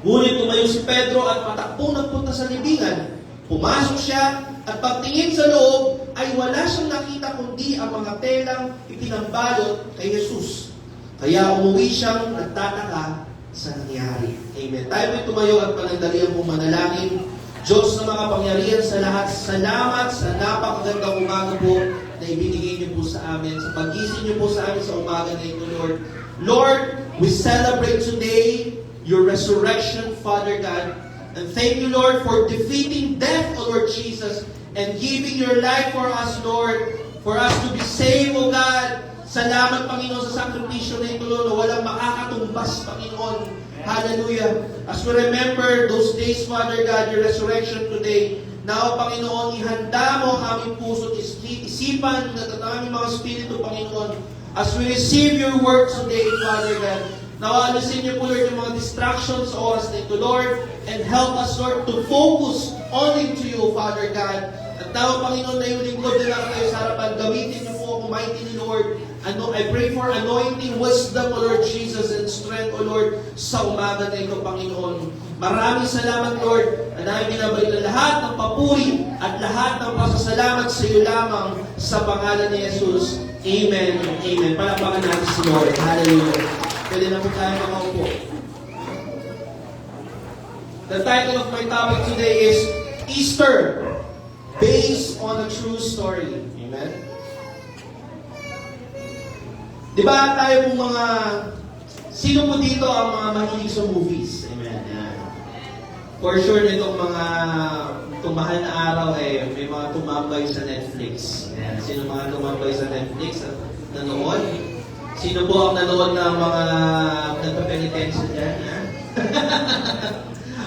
Ngunit tumayo si Pedro at patakbo nagpunta sa libingan. Pumasok siya at pagtingin sa loob ay wala siyang nakita kundi ang mga telang ipinambalot kay Jesus. Kaya umuwi siyang nagtataka sa nangyari. Amen. Tayo po'y tumayo at panandalian mong manalangin. Diyos na makapangyarihan sa lahat, salamat sa napakagandang umaga po na ibinigay niyo po sa amin, sa pagising niyo po sa amin sa umaga na ito, Lord. Lord, we celebrate today your resurrection, Father God. And thank you, Lord, for defeating death, O Lord Jesus, and giving your life for us, Lord, for us to be saved, O God. Salamat, Panginoon, sa sakripisyo na ito, Lord, na walang makakatumbas, Panginoon. Hallelujah. As we remember those days, Father God, your resurrection today, now, Panginoon, ihanda mo ang aming puso at isipan at ang aming mga spirito, Panginoon, as we receive your word today, Father God. Now, alisin niyo po, Lord, yung mga distractions sa oras na ito, Lord, and help us, Lord, to focus only to you, Father God. At now, Panginoon, na yung lingkod na lang kayo sa harapan, gamitin niyo po ako mightily, Lord. I pray for anointing, wisdom, O Lord Jesus, and strength, O Lord, sa umaga na ito, Panginoon. Maraming salamat, Lord, at namin binabalik na lahat ng papuri at lahat ng pasasalamat sa iyo lamang sa pangalan ni Jesus. Amen. Amen. Palakpakan natin si Lord. Hallelujah. Pwede na po tayo makaupo. The title of my topic today is Easter, based on a true story. Amen? Di ba tayo po mga, sino po dito ang mga mahilig sa movies? Amen. Yan. For sure, itong mga mahal na araw, may mga tumambay sa Netflix. Ayan. Sino mga tumambay sa Netflix at nanood? Sino po ang nanood ng mga nagpapenitensya dyan?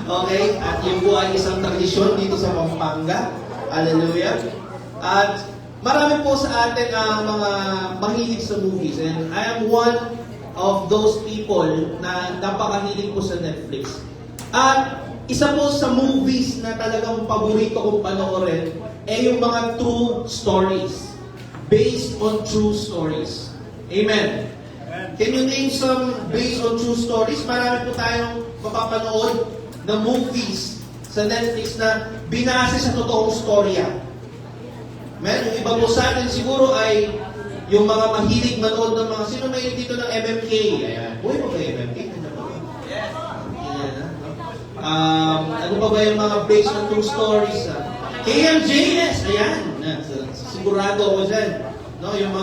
Okay? At yun po ay isang tradisyon dito sa Pampanga. Hallelujah. At marami po sa atin ang mga mahilig sa movies. And I am one of those people na napakahilig po sa Netflix. At isa po sa movies na talagang paborito kong panoorin ay yung mga true stories. Based on true stories. Amen. Can you name some based on true stories? Marami po tayong mapapanood na movies sa Netflix na binase sa totoong storya. Amen? Yung iba po sa atin siguro ay yung mga mahilig manood ng mga, sino may dito ng MMK? Ayan. Buhay pa ba yung MMK? Ano ba? Yes. Ano pa ba yung mga based on true stories? KMJS! Ayan. Sigurado ako dyan. No, yung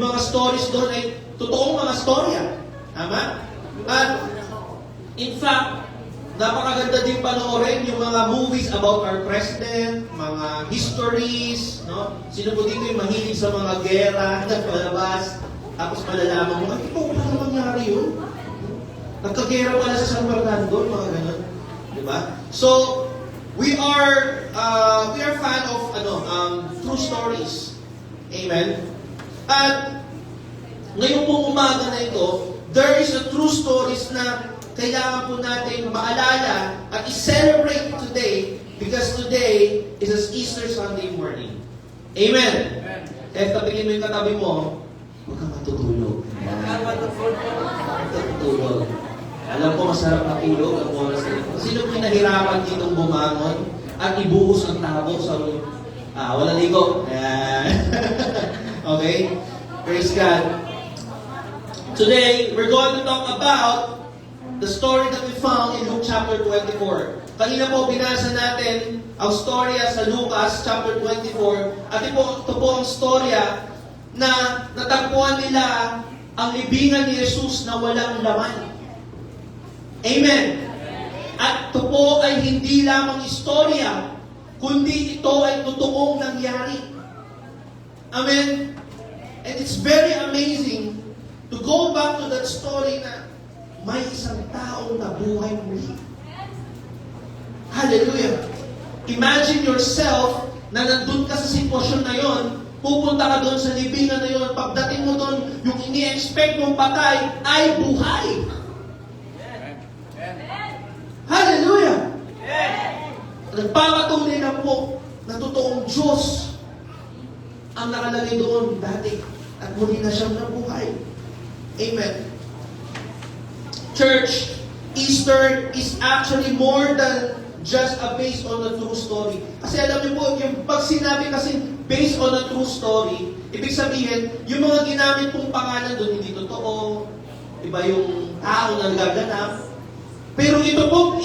mga stories doon ay totoong mga storya. Tama? At in fact, napakaganda din panoorin yung mga movies about our president, mga histories, no? Sino po dito yung mahilig sa mga gera na palabas, tapos malalaman mo, ito, paano mangyari yun? Nagkagera pala sa San Fernando, mga ganun. Diba? So, we are fan of true stories. Amen? At ngayon pong umaga na ito, there is a true stories na kailangan po natin maalala at i-celebrate today because today is an Easter Sunday morning. Amen? Kaya tabihin mo yung katabi mo, huwag kang matutulog. Matutulog. Alam ko masarap matulog ang oras na ito. Sino po yung nahirapan ditong bumangon at ibuhos ang tabo sa wala ligo. Okay? Praise God. Today, we're going to talk about the story that we found in Luke chapter 24. Kanina po, binasa natin ang storya sa Lucas chapter 24. At ito po ang storya na natagpuan nila ang libingan ni Jesus na walang laman. Amen. At ito po ay hindi lamang istorya, kundi ito ay totoong nangyari. Amen. And it's very amazing to go back to that story na may isang taong nabuhay muli. Hallelujah. Imagine yourself na nandun ka sa sitwasyon na yon, pupunta ka doon sa libingan na yon, pagdating mo doon, yung ini-expect mong patay ay buhay. Hallelujah. Nagpapatunay na po na totoong Diyos ang nakalagay doon dati at muli na siyang nabuhay. Amen. Church, Easter is actually more than just based on a true story. Kasi alam niyo po, yung pag sinabi kasi based on a true story, ibig sabihin, yung mga ginamit pong pangalan doon hindi totoo, iba yung tao na nagaganap. Pero ito po,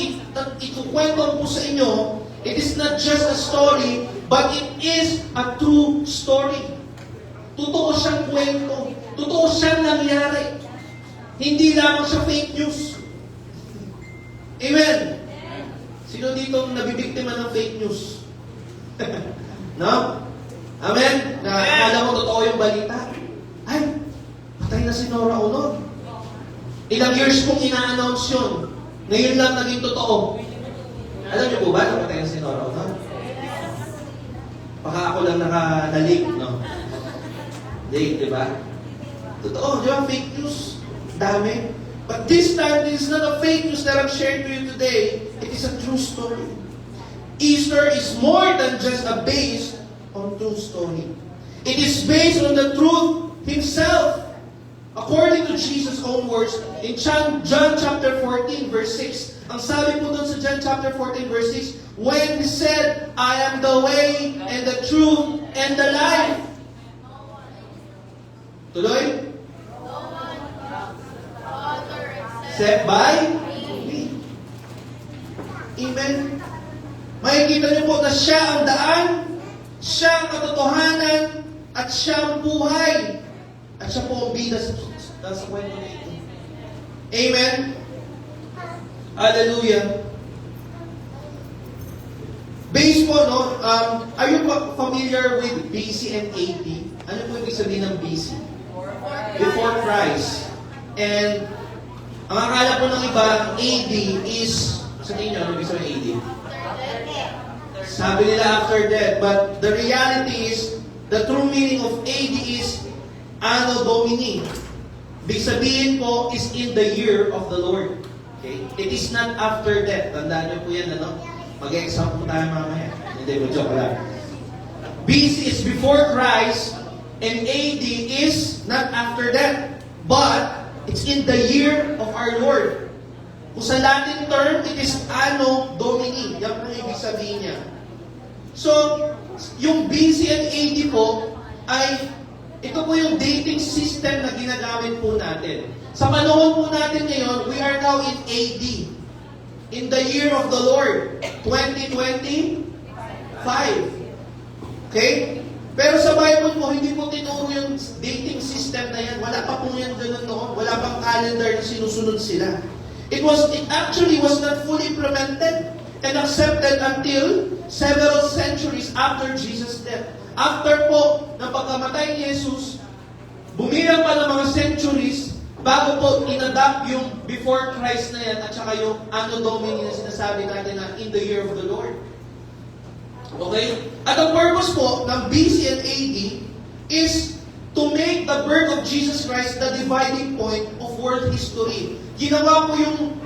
ikukwento po sa inyo, it is not just a story, but it is a true story. Totoo siyang kwento. Totoo siyang nangyari. Hindi lamang siya fake news. Amen? Sino dito nabibiktima ng fake news? No? Amen? Na akala mo totoo yung balita. Ay, patay na si Nora Honor. Ilang years kong ina-announce yun. Ngayon lang naging totoo. Alam niyo po ba na patay na si Nora Honor? Baka ako lang nakanalig, no? Hindi, di ba? Totoo, di ba? Fake news. Dami. But this time, this is not a fake news that I'm sharing to you today. It is a true story. Easter is more than just a based on true story. It is based on the truth Himself. According to Jesus' own words, in John chapter 14, verse 6, ang sabi po doon sa John chapter 14, verse 6, when He said, I am the way and the truth and the life. Tuloy? Set by me. Amen. Makikita niyo po na siya ang daan, siya ang katotohanan, at siya ang buhay. At siya po ang bida sa kwento na ito. Amen. Hallelujah. Based po, no, are you familiar with BC and AD? Ano po ibig sabihin ng BC? Before Christ. And ang akala po ng iba, AD is, sa tingin nyo, ano ibig sabihin AD? Sabi nila after death. But the reality is, the true meaning of AD is Anno Domini. Ibig sabihin po is in the year of the Lord. Okay? It is not after death. Tandaan niyo po yan, ano? Mag-exam po tayo mamaya. Hindi, joke lang. BC is before Christ, and AD is not after death. But, it's in the year of our Lord. Kung sa Latin term, it is Anno Domini. Yan po ibig sabihin niya. So, yung BC and AD po, ay ito po yung dating system na ginagamit po natin. Sa panahon po natin ngayon, we are now in AD. In the year of the Lord, 2025. Okay? Pero sa Bible po, hindi po tinuro yung dating system na yan. Wala pa po yan ganun noon. Wala pang calendar na sinusunod sila. It actually was not fully implemented and accepted until several centuries after Jesus' death. After po, ng pagkamatay ni Jesus, bumilang pa ng mga centuries bago po inadapt yung before Christ na yan at saka yung Anno Domini na sinasabi natin na in the year of the Lord. Okay? At ang purpose po ng BC and AD is to make the birth of Jesus Christ the dividing point of world history. Ginawa po yung,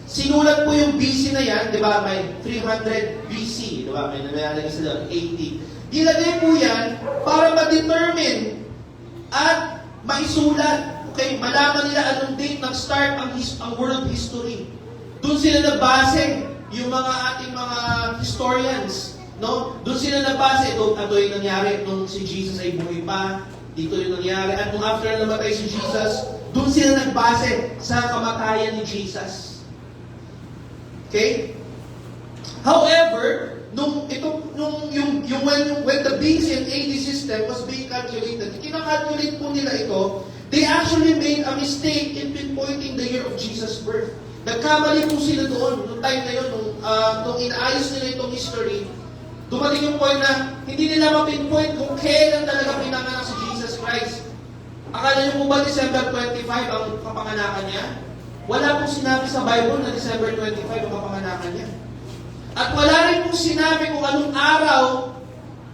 sinulat po yung BC na yan, di ba? May 300 BC, di ba? May namayalagay sila 80. Nilagay po yan para ma-determine at maisulat. Okay? Malaman nila anong date nag-start ang world history. Doon sila nagbase, yung mga ating mga historians. No? Doon sila nagbase, ito yung nangyari nung si Jesus ay buhay pa, dito yung nangyari. At nung after namatay si Jesus, doon sila nagbase sa kamatayan ni Jesus. Okay? However, when the BC and AD system was being calculated, kinakalculate po nila ito, they actually made a mistake in pinpointing the year of Jesus' birth. Nagkamali po sila doon, noong time na yun, nung inaayos nila itong history, dumating yung point na hindi nila mapinpoint kung kailan talaga pinanganak si Jesus Christ. Akala niyo po ba December 25 ang kapanganakan niya? Wala pong sinabi sa Bible na December 25 ang kapanganakan niya. At wala rin pong sinabi kung anong araw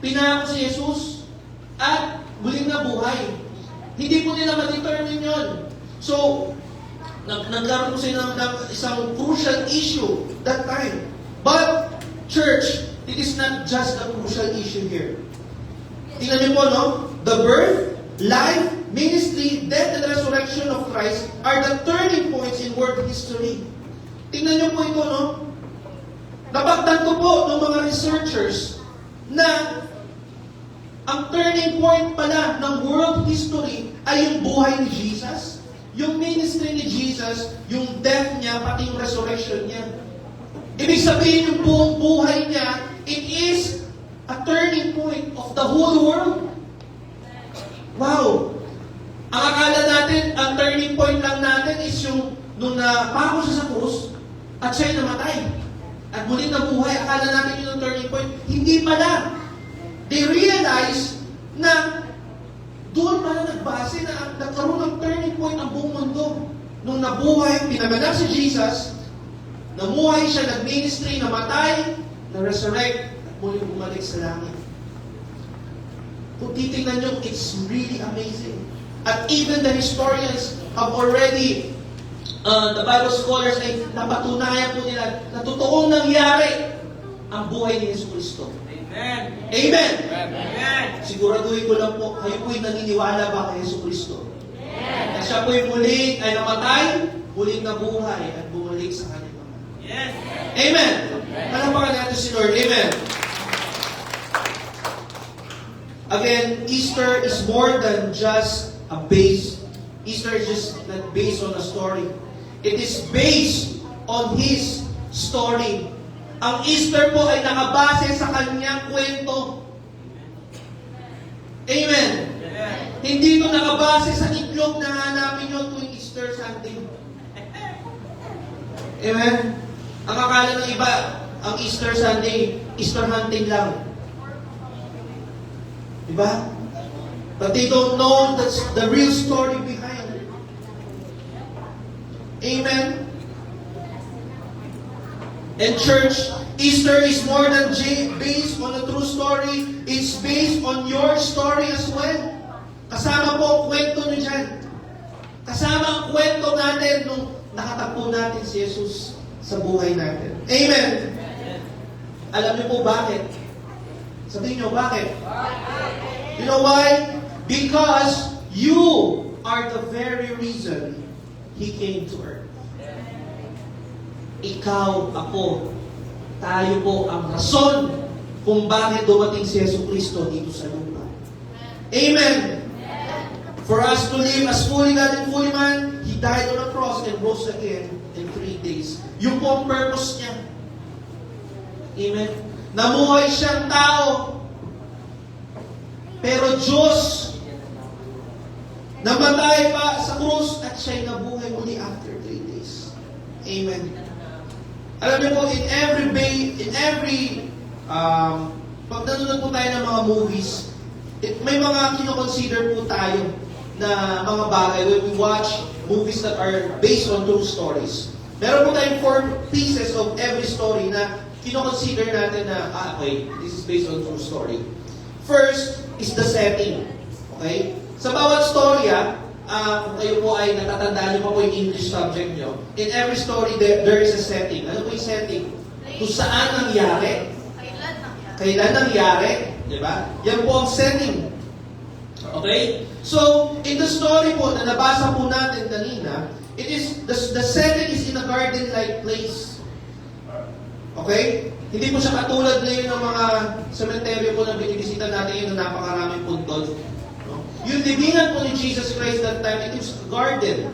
pinanganak si Jesus at muling nabuhay. Hindi po nila ma-determine yun. So, nagkaroon po sila ng isang crucial issue that time. But, church, it is not just a crucial issue here. Tingnan niyo po, no? The birth, life, ministry, death, and resurrection of Christ are the turning points in world history. Tingnan niyo po ito, no? Napagtanto po ng mga researchers na ang turning point pala ng world history ay yung buhay ni Jesus, yung ministry ni Jesus, yung death niya, pati yung resurrection niya. Ibig sabihin yung buong buhay niya, it is a turning point of the whole world. Wow! Ang akala natin, ang turning point lang natin is yung nung napako siya sa krus at siya'y namatay. At muling nabuhay, akala natin yun ang turning point. Hindi pala. They realize na doon pala nagbase na nagkaroon ng turning point ang buong mundo. Nung nabuhay, pinanganak si Jesus, namuhay siya, nag-ministry, namatay, na-resurrect, at muling bumalik sa langit. Kung titingnan nyo, it's really amazing. At even the historians have already, the Bible scholars ay napatunayan po nila na totoong nangyari ang buhay ni Yesu Cristo. Amen. Amen! Amen. Siguraduhin ko lang po, kayo po'y naniniwala ba kay Yesu Cristo? Na siya po'y muling ay namatay, muling nabuhay, at bumalik sa kanyang Ama. Yes. Amen! Palapakan natin si Lord. Amen! Again, Easter is more than just a base. Easter is just not based on a story. It is based on His story. Ang Easter po ay nakabase sa kanyang kwento. Amen. Amen. Hindi ito nakabase sa itlog na hanapin nyo tuwing Easter Sunday. Amen. Ang akala ng iba, ang Easter Sunday, Easter hunting lang. Diba? But they don't know that's the real story behind it. Amen. And church, Easter is more than based on a true story. It's based on your story as well. Kasama po ang kwento nyo dyan. Kasama po natin si Jesus sa buhay natin. Amen! Alam niyo po bakit? Sabihin niyo, bakit? You know why? Because you are the very reason He came to earth. Ikaw, ako, tayo po ang rason kung bakit dumating si Yesu Cristo dito sa lupa. Amen! For us to live as fully God and fully man, He died on the cross and rose again in 3 days. Yung po ang purpose niya. Amen? Namuhay siyang tao. Pero Diyos, namatay pa sa krus at siya'y nabuhay muli after 3 days. Amen. Alam niyo po, pag nanonood po tayo ng mga movies, may mga kinoconsider po tayo na mga bagay when we watch movies that are based on true stories. Meron po tayong 4 pieces of every story na kinoconsider natin na, okay, this is based on true story. First is the setting. Okay? Sa bawat storya, kung kayo po ay natatandaan niyo pa po yung English subject niyo, in every story, there is a setting. Ano po yung setting? Kung saan nangyari. Kailan nangyari. Diba? Yan po ang setting. Okay? So, in the story po na nabasa po natin kanina, it is, the setting is in a garden-like place. Okay? Hindi po siya katulad ngayon ng mga cemetery po na binibisita natin yun na napakaraming puntod. No? Yung libingan po ni Jesus Christ that time, it was a garden.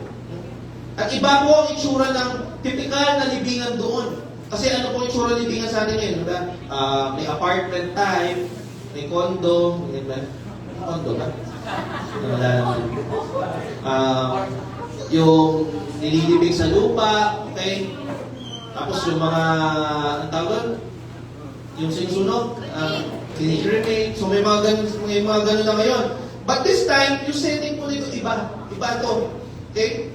At iba po ang itsura ng typical na libingan doon. Kasi ano po yung itsura ng libingan sa atin ngayon? Diba? May apartment type, may condo, diba? Condo ba? Wala naman. Yung nililibig sa lupa, okay? Tapos yung mga, ang tawag, yung sinusunog, kinikremate. So may mga ganun na ngayon. But this time, yung setting po nito, iba. Iba to. Okay?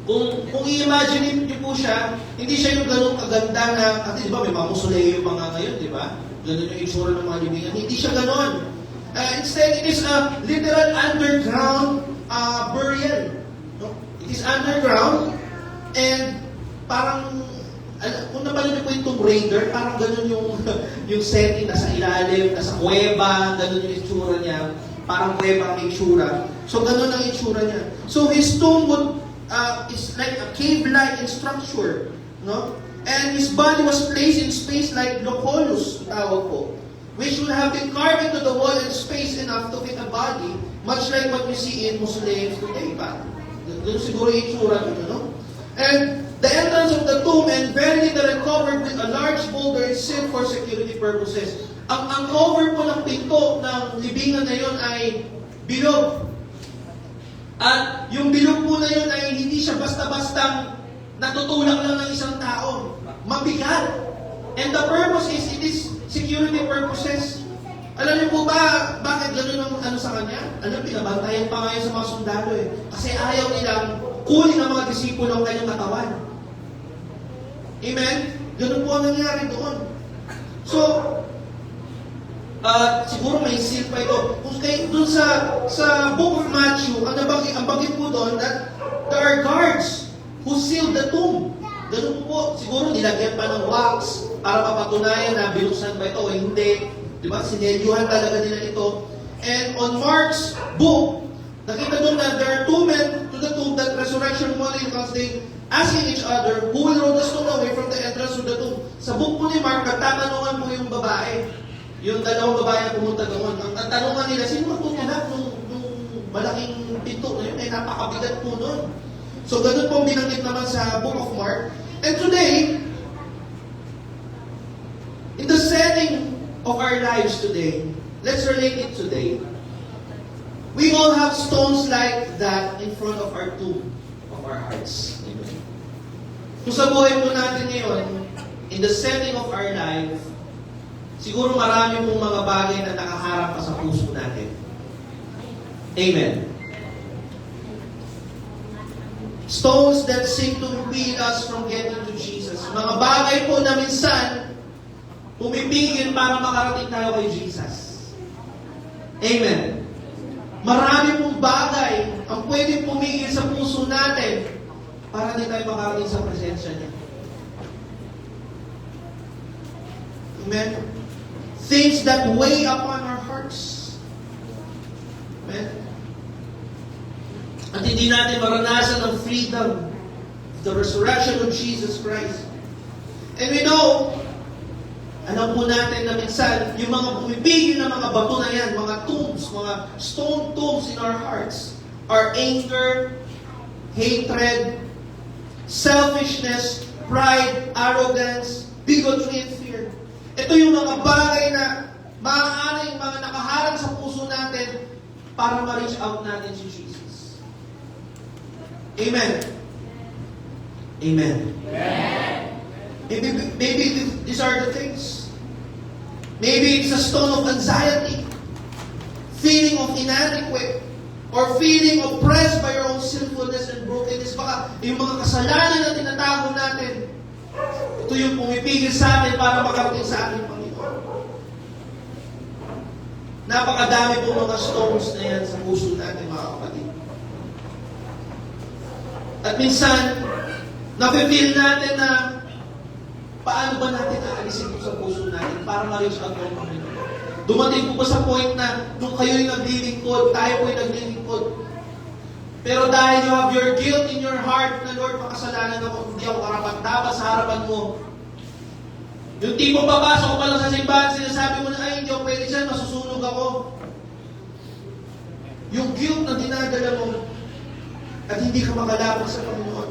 Kung i-imagine niyo po siya, hindi siya yung ganun kaganda na, kasi di ba may mga musoleo yung mga ngayon, di ba? Ganun yung itsura ng mga libingan. Hindi siya ganun. Instead, it is a literal underground burial. No? It is underground, and parang, kung napanood niyo po yung Tomb Raider, parang ganun yung setting, nasa ilalim, nasa kuweba, ganun yung itsura niya. Parang kuweba ang itsura. So, ganun ang itsura niya. So, his tomb is like a cave-like in structure. No? And his body was placed in space like loculus, tawag po, which would have been carved into the wall in space enough to fit a body, much like what we see in mausoleums today. Ganun siguro yung itsura nito, no? And the entrance of the tomb and very literally covered with a large boulder is sealed for security purposes. Ang cover po ng pinto ng libingan na yun ay bilog. At yung bilog po na yun ay hindi siya basta-bastang natutulak lang ng isang tao. Mabigat. And the purpose is, it is security purposes. Alam niyo po ba, bakit gano'n ang sa kanya? Alam, pinabantayan pa ngayon sa mga sundalo eh. Kasi ayaw nilang kunin ang mga disipulo ang kanyang katawan. Amen? Ganun po ang nangyari doon. So, siguro may seal pa ito. Kung kayo doon sa Book of Matthew, ang bagay po doon, that there are guards who sealed the tomb. Ganun po. Siguro nilagyan pa ng wax para mapatunayan na binuksan ba ito o hindi. Diba? Sinelyuhan talaga nila ito. And on Mark's book, nakita doon na there are 2 men to the tomb that resurrection morning because they asking each other, who will roll the stone away from the entrance to the tomb? Sa book po ni Mark, nagtatanungan po yung babae. Yung dalawang babae na pumunta doon. Ang tanungan nila, sino magtutulak nung malaking pinto na yun? Ay napakabigat po doon. So ganun po binanggit naman sa book of Mark. And today, in the setting of our lives today, let's relate it today. We all have stones like that in front of our tomb, of our hearts. Kung sa buhay po natin ngayon, in the setting of our life, siguro marami pong mga bagay na nakaharap pa sa puso natin. Amen. Stones that seem to impede us from getting to Jesus. Mga bagay po na minsan, pumipigil para makarating tayo kay Jesus. Amen. Marami pong bagay ang pwedeng pumigil sa puso natin para di tayo makarating sa presensya niya. Amen? Things that weigh upon our hearts. Amen? At hindi natin maranasan ang freedom, the resurrection of Jesus Christ. And we know, alam po natin na minsan, yung mga pumipigil na mga bato na yan, mga tombs, mga stone tombs in our hearts, are anger, hatred, selfishness, pride, arrogance, bigotry, and fear. Ito yung mga bagay na maaaring mga nakaharang sa puso natin para ma-reach out natin si Jesus. Amen. Amen. Maybe these are the things. Maybe it's a stone of anxiety, feeling of inadequate, or feeling oppressed by your own sinfulness and brokenness. Baka yung mga kasalanan na tinatago natin, ito yung pumipigil sa atin para makarating sa ating Panginoon. Napakadami po mga stones na yan sa puso natin, mga kapatid. At minsan, nafe-feel natin na paano ba natin aalisin ito sa puso natin para ma-reach out ng Panginoon. Dumating po ba sa point na nung kayo'y naglilingkod, tayo po'y naglilingkod. Pero dahil you have your guilt in your heart na Lord, makasalanan ako, hindi ako karapat-dapat sa harapan mo. Yung tipo papasok ko pa lang sa simbahan, sinasabi mo na, ay, hindi ako pwede dyan, masusunog ako. Yung guilt na dinadala mo at hindi ka makalapit sa Panginoon.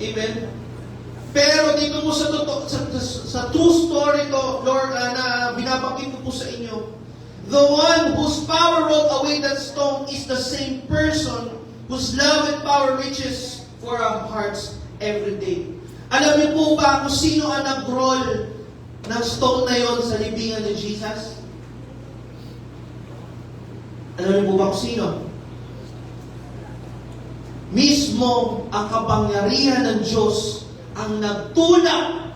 Amen? Pero dito po sa true story to, Lord, na binabanggit ko po sa inyo, the one whose power rolled away that stone is the same person whose love and power reaches for our hearts every day. Alam niyo po ba kung sino ang nag-roll ng stone na yon sa libingan ni Jesus? Alam niyo po ba kung sino? Mismo ang kapangyarihan ng Diyos ang nagtulak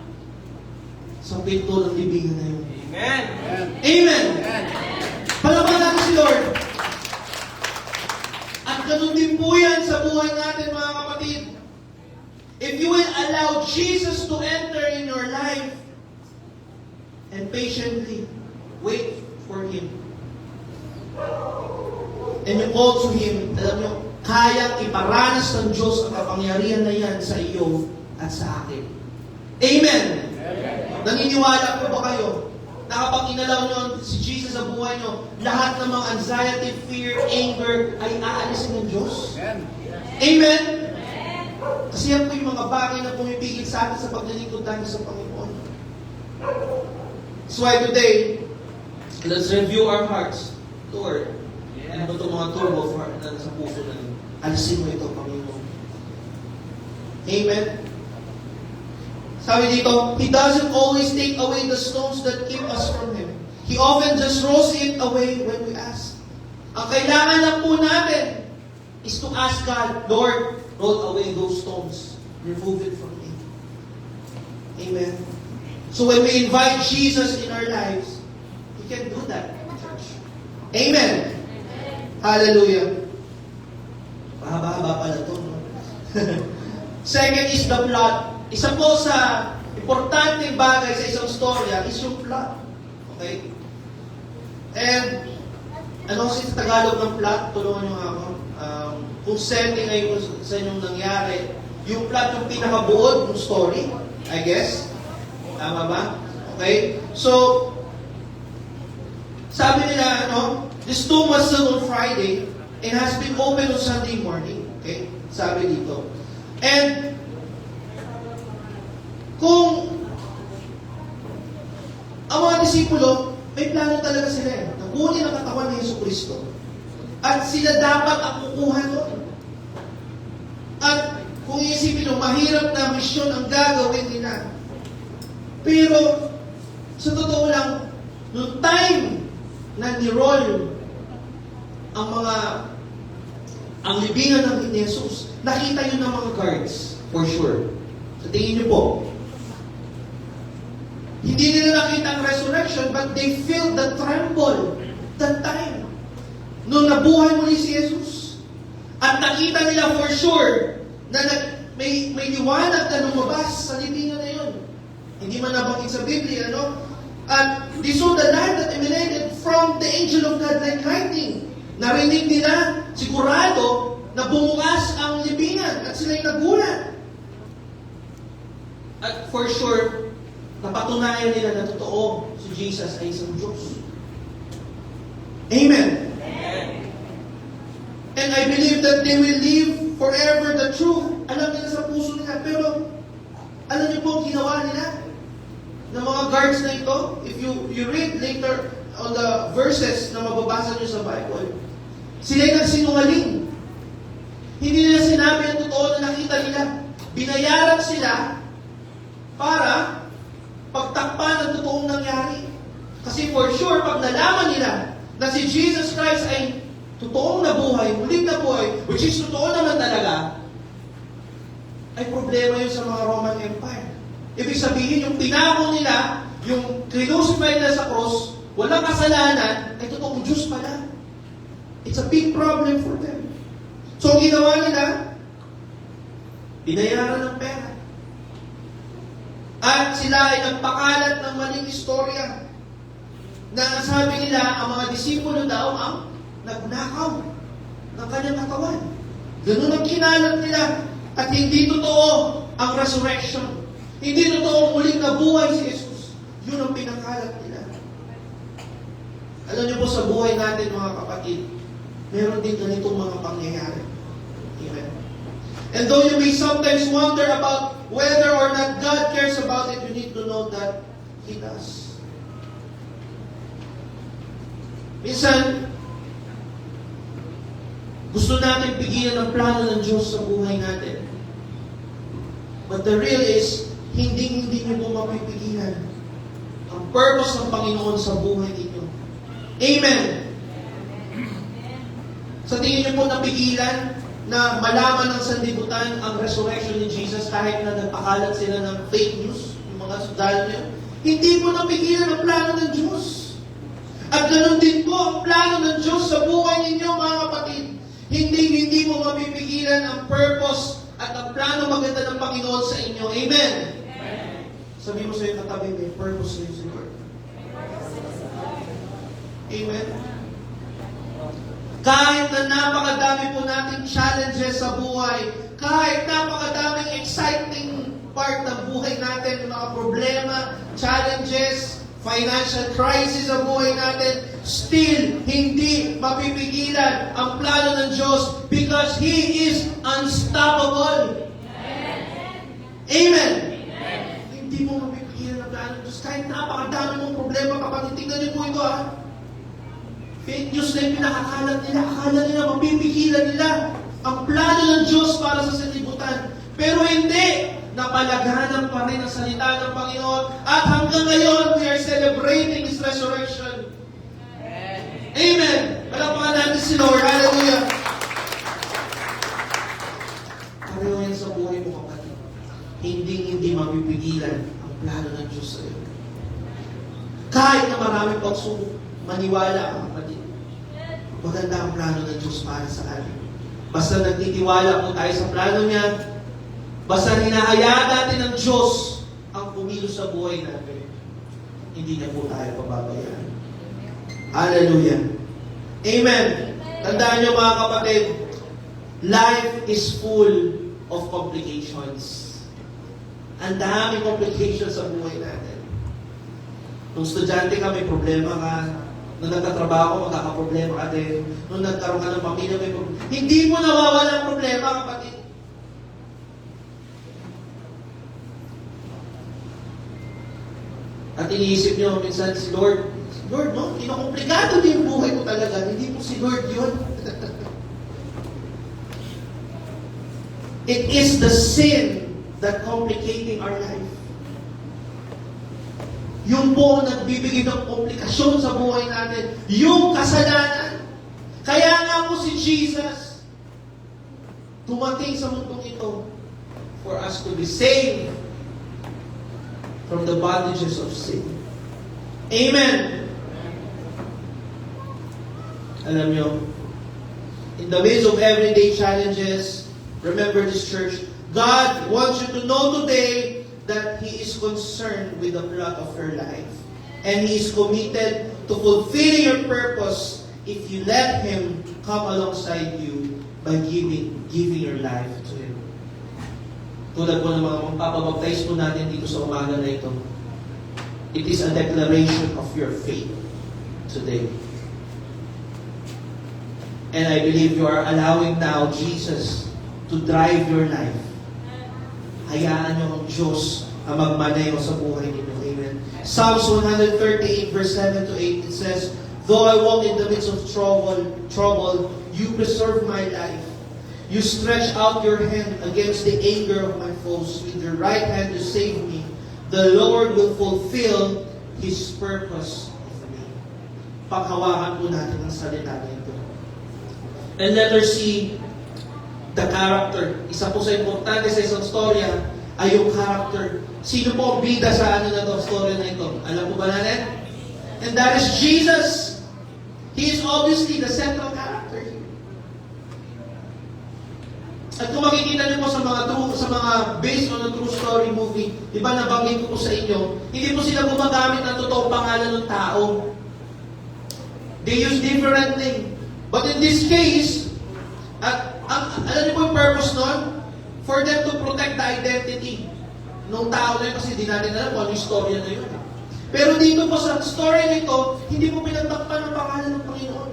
sa pinto ng libingan na yun. Amen. Amen. Palaban natin si Lord. At ganun din po yan sa buhay natin, mga kapatid. If you will allow Jesus to enter in your life and patiently wait for Him, and you call to Him, alam nyo, kayang iparanas ng Diyos ang kapangyarihan na yan sa iyo at sa akin. Amen. Naniniwala po ba kayo na kapag inalaw nyo si Jesus sa buhay nyo, lahat ng mga anxiety, fear, anger ay aalisin ng Diyos? Amen? Kasi yan po yung mga bagay na pumipigil sa atin sa paglilingkod natin sa Panginoon. So why today, let's review our hearts. Lord, ano ba itong mga turbo na sa puso natin? Alisin mo ito, Panginoon. Amen? Sabi dito, He doesn't always take away the stones that keep us from Him. He often just rolls it away when we ask. Ang kailangan lang po natin is to ask God, Lord, roll away those stones. Remove it from me. Amen. So when we invite Jesus in our lives, He can do that, church. Amen. Hallelujah. Mahaba-haba pala ito. No? Second is the plot. Isa po sa importanteng bagay sa isang storya is yung plot. Okay? And, ano kasi sa Tagalog ng plot? Tulungan nyo ako. Kung setting ay sa inyong nangyari, yung plot yung pinakabuod ng story, I guess. Tama ba? Okay? So, sabi nila, this tomb was sealed on Friday and has been opened on Sunday morning. Okay? Sabi dito. And, kung ang mga disipulo, may plano talaga sila na kunin ang katawan ni Jesucristo. At sila dapat ang kukuha doon. At kung iisipin nyo, mahirap na misyon ang gagawin nila. Pero, sa totoo lang, noong time na ni-roll ang libingan ng Jesus, nakita yun ng mga guards, for sure. Sa tingin nyo po, hindi nila nakita ang resurrection, but they feel the tremble that time. Nung nabuhay muli si Jesus. At nakita nila for sure may liwanag na lumabas sa libingan na yun. Hindi man nabanggit sa Biblia, no? At they saw the light that emanated from the angel of God like lightning. Narinig nila, sigurado, na bumukas ang libingan at sila'y nagulat. At for sure, napatunayan nila na totoo si Jesus ay isang Diyos. Amen. And I believe that they will live forever the truth. Alam nila sa puso nila. Pero, alam niyo po ang ginawa nila? Ng mga guards na ito, if you read later on the verses na mababasa niyo sa Bible, sila'y nagsinungaling. Hindi nila sinabi ang totoo na nakita nila. Binayaran sila para pagtakpan ang totoong nangyari. Kasi for sure, pag nalaman nila na si Jesus Christ ay totoong nabuhay, muling nabuhay, which is totoo naman talaga, ay problema yun sa mga Roman Empire. Ibig sabihin, yung tinako nila, yung crucify nila sa cross, walang kasalanan, ay totoong Diyos pala. It's a big problem for them. So, ang ginawa nila, binayaran ng pera. At sila ay nagpakalat ng maling istorya na sabi nila, ang mga disipulo daw ang nagnakaw ng kanyang katawan. Ganun ang kinalat nila. At hindi totoo ang resurrection. Hindi totoo muling nabuhay si Jesus. Yun ang pinakalat nila. Alam niyo po sa buhay natin mga kapatid, meron din ganitong mga pangyayari. Amen. And though you may sometimes wonder about whether or not God cares about it, you need to know that He does. Minsan, gusto natin pigilan ang plano ng Diyos sa buhay natin. But the real is, hindi nyo po mapipigilan ang purpose ng Panginoon sa buhay ninyo. Amen! Sa tingin nyo po napigilan na malaman ng sanlibutan ang resurrection ni Jesus kahit na nagpakalat sila ng fake news, yung mga sundalo niya? Hindi po napigilan ang plano ng Diyos. At ganoon din po ang plano ng Diyos sa buhay ninyo, mga kapatid. Hindi mo mapipigilan ang purpose at ang plano maganda ng Panginoon sa inyo. Amen? Sabi mo sa iyo katabi, may purpose sa iyo si Lord. Amen? Kahit na napakadami po nating challenges sa buhay, kahit napakadaming exciting part ng buhay natin, mga problema, challenges, financial crisis sa buhay natin, still, hindi mapipigilan ang plano ng Diyos because He is unstoppable. Amen. Hindi mo mapipigilan ang plano ng Diyos. Kahit napakadami mong problema, kapatid, tingnan niyo po ito, ha? Fake news na yung pinakakalat nila. Akala nila, mapipigilan nila ang plano ng Diyos para sa sanlibutan. Pero hindi. Napalaghanan pa rin ang salita ng Panginoon. At hanggang ngayon, we are celebrating His resurrection. Amen. Palakpakan natin si Lord. Hallelujah. Pareho yan sa buhay mo, kapatid. Hindi mapipigilan ang plano ng Diyos sa iyo. Kahit na marami pagsubok, maniwala ang kapatid. Maganda ang plano ng Diyos para sa atin. Basta nagtitiwala po tayo sa plano niya, basta hinahayaan natin ng Diyos ang pumilos sa buhay natin, hindi niya po tayo pababayaan. Hallelujah. Amen. Tandaan niyo mga kapatid, life is full of complications. Ang daming complications sa buhay natin. Nung estudyante ka, may problema ka. Nung nagtatrabaho, magkakaproblema ka din. Nung nagkaroon ka ng pamilya, may problema. Hindi mo nawawala ang problema, kapatid. At iniisip nyo minsan si Lord, no? Kinokomplikado din yung buhay ko talaga. Hindi po si Lord yun. It is the sin that complicating our life. Yung po nagbibigay ng komplikasyon sa buhay natin. Yung kasalanan. Kaya nga po si Jesus tumating sa mundong ito for us to be saved from the bondages of sin. Amen. Alam nyo, in the midst of everyday challenges, Remember this, church. God wants you to know today that He is concerned with the plot of your life. And He is committed to fulfilling your purpose if you let Him come alongside you by giving your life to Him. Tulad po ng mga magpapabaptize po natin dito sa umaga na ito. It is a declaration of your faith today. And I believe you are allowing now Jesus to drive your life. Hayaan niyo ang Diyos ang magmaneho sa buhay ninyo. Amen. Psalms 138 verse 7 to 8, it says, "Though I walk in the midst of trouble, you preserve my life. You stretch out your hand against the anger of my foes. With your right hand you save me. The Lord will fulfill His purpose of me." Paghawakan po natin ang salita nito. And let us see the character. Isa po sa importante sa isang storya ay yung character. Sino po ang bida sa story na ito? Alam po ba natin? And that is Jesus. He is obviously the central character here. At kung makikita niyo po sa mga based on a true story movie, di ba nabanggit ko po sa inyo, hindi po sila gumagamit ng totoong pangalan ng tao. They use different things. But in this case, alam niyo po yung purpose nun? For them to protect the identity ng tao na yun, kasi di natin alam kung ano yung storya na yun. Pero dito po sa story nito, hindi po pinagtakpan ng pangalan ng Panginoon.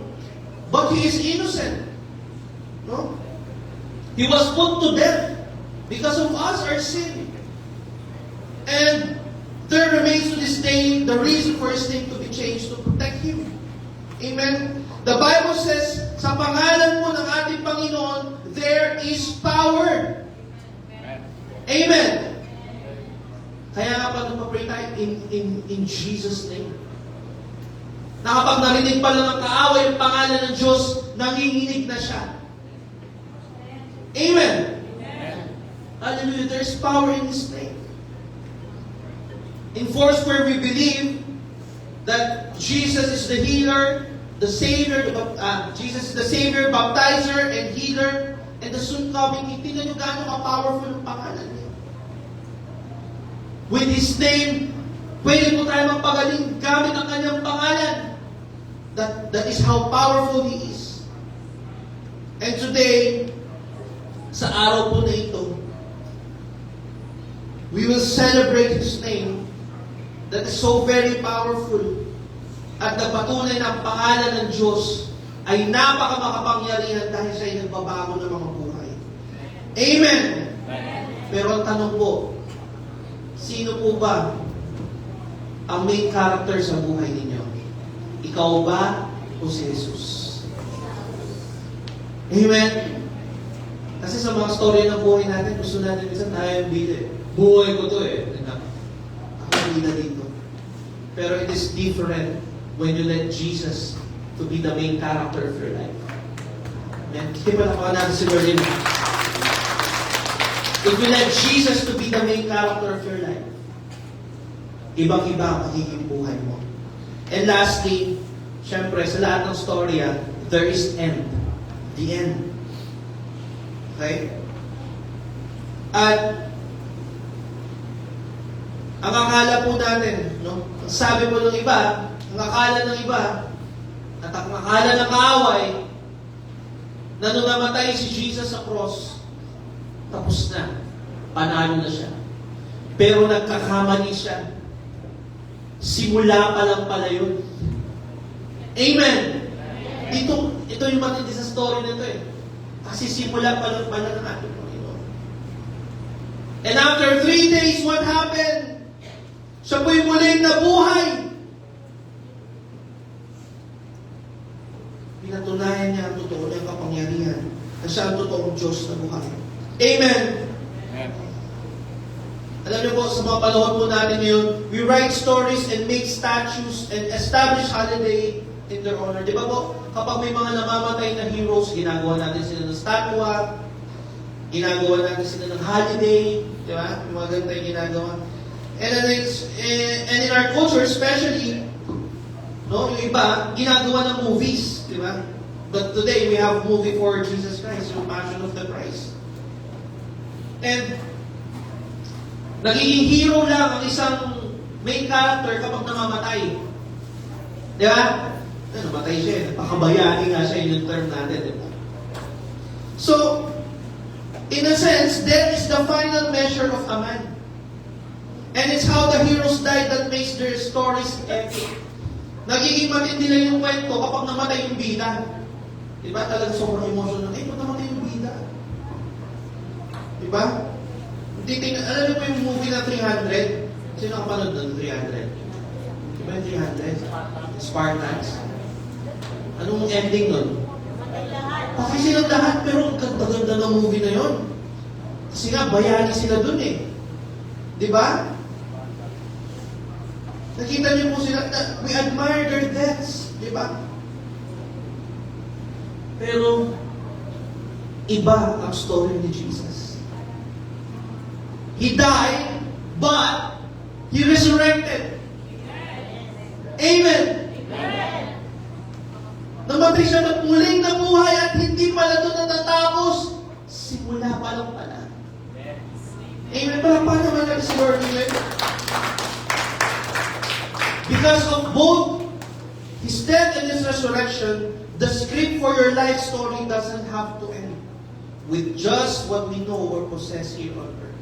But He is innocent. No? He was put to death because of us, our sin. And there remains to this day the reason for His name to be changed to protect Him. Amen? The Bible says, sa pangalan po ng ating Panginoon, there is power. Amen. Kaya nga pa nagpa-pray tayo in Jesus' name. Na kapag narinig pa lang ang kaaway yung pangalan ng Diyos, nanginginig na siya. Amen. Hallelujah. There is power in His name. In Foursquare, we believe that Jesus is the healer, the Savior, Jesus is the Savior, baptizer, and healer, and the soon coming King. Tingnan nyo gaano ka-powerful ang pangalan niya. With His name, pwede po tayo magpagaling gamit ang kanyang pangalan. That is how powerful He is. And today, sa araw po na ito, we will celebrate His name that is so very powerful. At nagpatunay na ang pangalan ng Diyos ay napaka-makapangyarihan dahil siya ay nagbabago ng mga buhay. Amen! Pero ang tanong po, sino po ba ang main character sa buhay ninyo? Ikaw ba o si Jesus? Amen? Kasi sa mga story ng buhay natin, gusto natin minsan tayo yung bida. Buhay ko to eh. Ako bida dito. Pero it is different when you let Jesus to be the main character of your life. Amen? Kaya pala natin si Lord. If you let Jesus to be the main character of your life, ibang-iba ang magiging buhay mo. And lastly, syempre, sa lahat ng storya, there is end. The end. Okay? At ang akala po natin, no? Ang sabi po ng iba, ang akala ng iba, at ang akala ng kaaway, na nung namatay si Jesus sa cross, tapos na. Panalo na siya. Pero nagkakamali siya. Simula pa lang pala yun. Amen! Ito yung matindi sa story nito eh. Kasi simula pa lang pala ng ating Panginoon. And after 3 days, what happened? Siya po'y muling nabuhay. Pinatunayan niya ang totoo niyang kapangyarihan na siya ang totoong Diyos na buhay. Amen! Alam niyo po, sa mga panahon po natin ngayon, we write stories and make statues and establish holiday in their honor. Di ba po, kapag may mga namamatay na heroes, ginagawa natin sila ng statua, ginagawa natin sila ng holiday, di ba? Yung mga ganito yung ginagawa. And in our culture, especially, no, yung iba, ginagawa ng movies, di ba? But today, we have movie for Jesus Christ, yung Passion of the Christ. And nagiging hero lang ang isang main character kapag namamatay. Di ba? Namatay siya eh. Napakabayani nga siya yung term natin. Di ba? So, in a sense, death is the final measure of a man. And it's how the heroes died that makes their stories epic. Nagiging matindi lang yung kwento kapag namatay yung bida. Diba? Talagang sobrang emotional. Eh, ba't namatay yung bida? Diba? Alam niyo po yung movie na 300? Sino ang panood ng 300? Diba yung 300? Spartans. Anong ending nun? Patay silang lahat, pero ang ganda-ganda ng movie na yon. Kasi nga, bayani sila dun eh. Diba? Nakita niyo po sila, we admire their deaths. Diba? Pero, iba ang story ni Jesus. He died, but He resurrected. Amen. Namatay siya at muling nabuhay at hindi pala ito natatapos. Simula pa lang pala. Amen. Paano naman natin si Lord Amen? Because of both His death and His resurrection, the script for your life story doesn't have to end with just what we know or possess here on earth.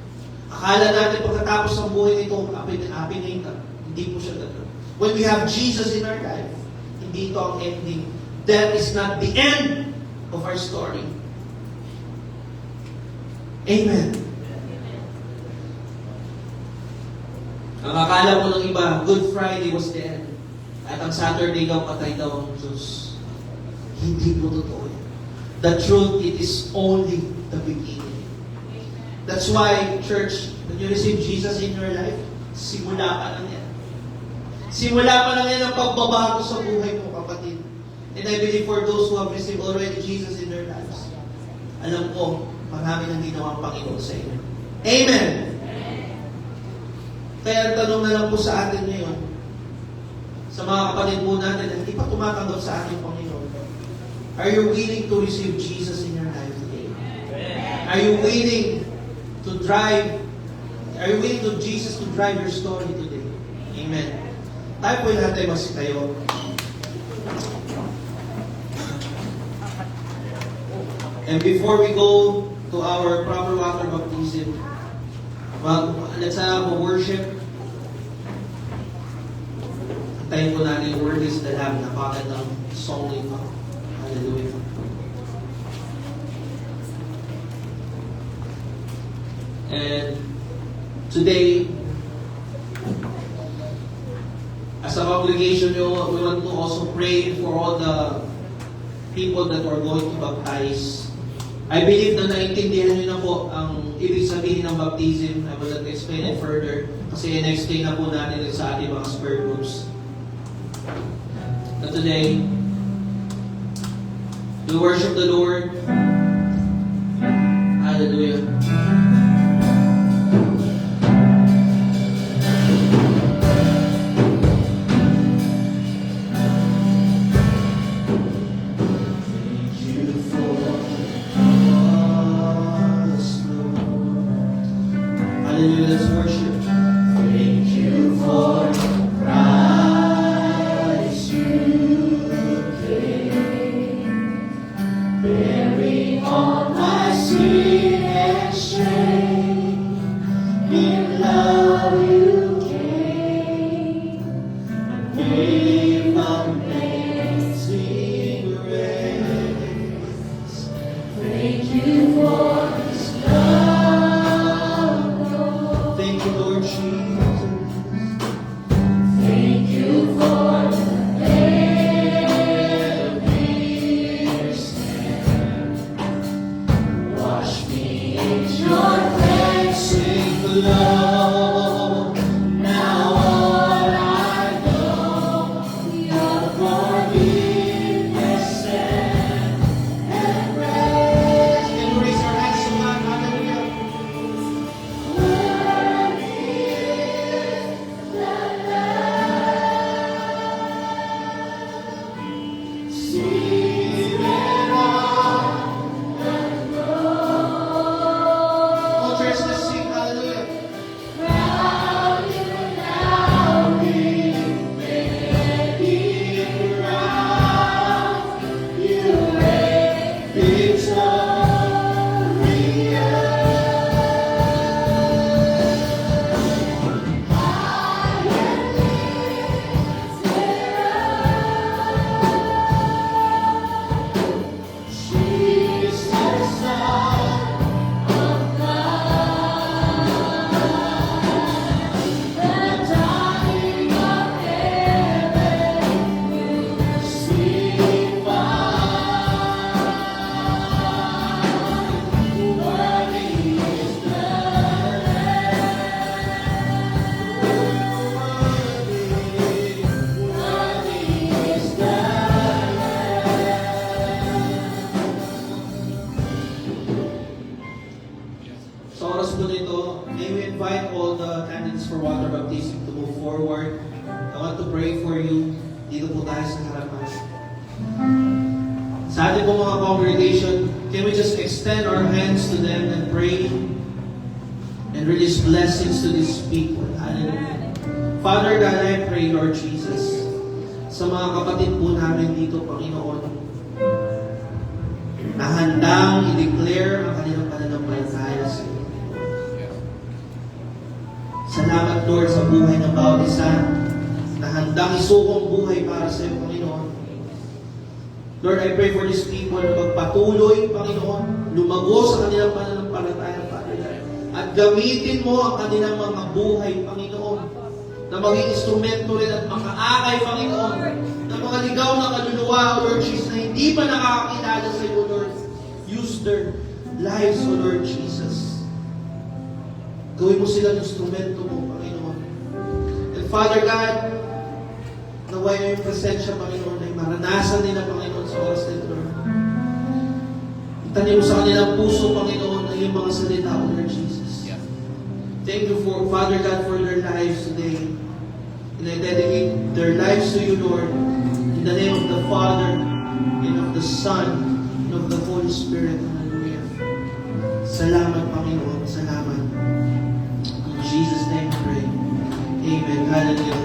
Akala natin pagkatapos ng buhay nito, happy na ito. Hindi po siya gano'n. When we have Jesus in our life, hindi ito ang ending. That is not the end of our story. Amen. Ang akala mo ng iba, Good Friday was the end. At ang Saturday daw, patay daw ang Diyos. Hindi po totoo yan. The truth, it is only the beginning. That's why, church, when you receive Jesus in your life, simula pa lang yan. Simula pa lang yan ang pagbabago sa buhay mo, kapatid. And I believe for those who have received already Jesus in their lives, alam ko, marami nang ginawang Panginoon sa inyo. Amen! Kaya tanong na lang po sa atin ngayon, sa mga kapatid po natin na hindi pa tumatanggap sa ating Panginoon, are you willing to receive Jesus in your life today? Are you willing to drive, are you willing to Jesus to drive your story today? Amen. Tayo po yung natin masitayo. And before we go to our proper water baptism, let's have a worship. Tayo po natin yung word is the Lamb. Napakagandang song nito. Hallelujah. And today, as a congregation, we want to also pray for all the people that are going to baptize. I believe na naintindihan nyo na po ang ibig sabihin ng baptism. I will not explain it further kasi in-explain na po natin sa ating mga spare groups. But today, we worship the Lord. Hallelujah. Hallelujah, let's worship. Thank you for Christ you came, bearing all my sin and shame. for water baptism to move forward, I want to pray for you. Dito po tayo sa harapan. Sa ating po mga congregation, can we just extend our hands to them and pray and release blessings to these people? Hallelujah. Father God, I pray, Lord Jesus, sa mga kapatid po namin dito, Panginoon, na handang i-declare ang kanilang pananampalataya sa iyo. Salamat, Lord, sa buhay ng bawat isa na handang isukong buhay para sa iyo, Panginoon. Lord, I pray for these people na magpatuloy, Panginoon, lumago sa kanilang pananampalataya, Father God. At gamitin mo ang kanilang mga buhay, Panginoon, na maging instrumento rin at makaakay, Panginoon, ng mga ligaw na kaluluwa, Lord Jesus, na hindi pa nakakakilala sa iyo, Lord. Use their lives, O Lord Jesus. Gawin mo silang instrumento mo, Panginoon. And Father God, naway yung presensya, Panginoon, ay maranasan nila, Panginoon, sa oras na ito, Lord. Itanim mo sa kanilang puso, Panginoon, ay yung mga salita, O Lord Jesus. Thank you for, Father God, for their lives today. And I dedicate their lives to you, Lord, in the name of the Father, and of the Son, and of the Holy Spirit. Hallelujah. Salamat, Panginoon. Salamat. In Jesus' name we pray. Amen. Hallelujah.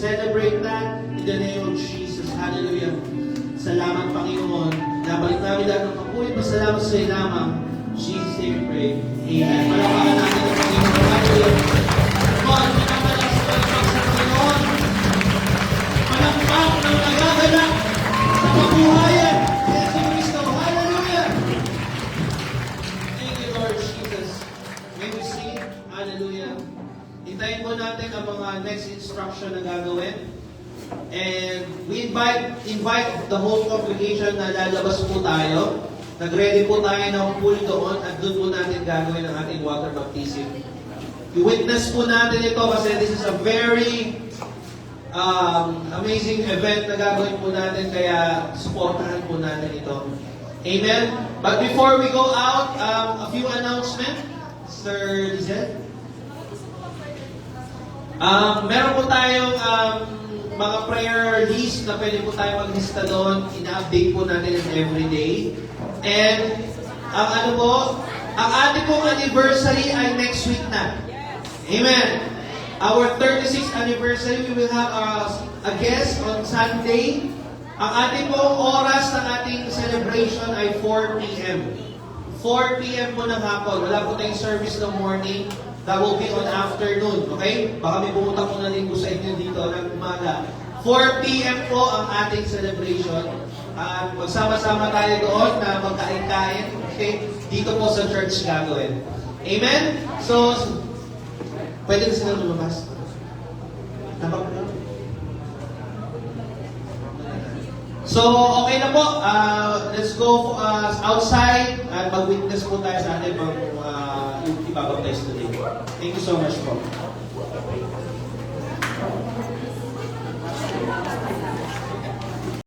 Celebrate that in the name of Jesus. Hallelujah. Salamat, Panginoon. Nabalik namin lahat ng kapulit. Masalamat sa iyo lamang. Jesus name we pray. Amen. Palakpakan natin ang Panginoon. Hallelujah. Come on, pinakalas sa Panginoon. Palakpak ng nagagalak sa kabuhayan. Yesu Cristo. Hallelujah. Thank you, Lord Jesus. May we sing. Hallelujah. Hintayin po natin ang mga next instruction na gagawin. And we invite the whole congregation na lalabas po tayo. Nag-ready po tayo ng pool doon at doon po natin gagawin ang ating water baptism. I-witness po natin ito kasi this is a very amazing event na gagawin po natin kaya supportahan po natin ito. Amen? But before we go out, a few announcements. Sir Lizette? Meron po tayong mga prayer list na pwede po tayo maglista doon. Ina-update po natin every day. And ang ating pong anniversary ay next week na. Amen. Our 36th anniversary, we will have a guest on Sunday. Ang ating pong oras ng ating celebration ay 4 p.m. 4 p.m. po ng hapon. Wala po tayong service ng morning. That will be on afternoon, okay? Baka may pumunta po na din po sa inyo dito ng umaga. 4 p.m. po ang ating celebration. At magsama-sama tayo doon na magkain-kain, okay? Dito po sa church gagawin. Amen? So, pwede na silang lumabas. Tama po na? So, okay na po. Let's go outside at mag-witness po tayo sa ating ibabaptize today. Thank you so much po.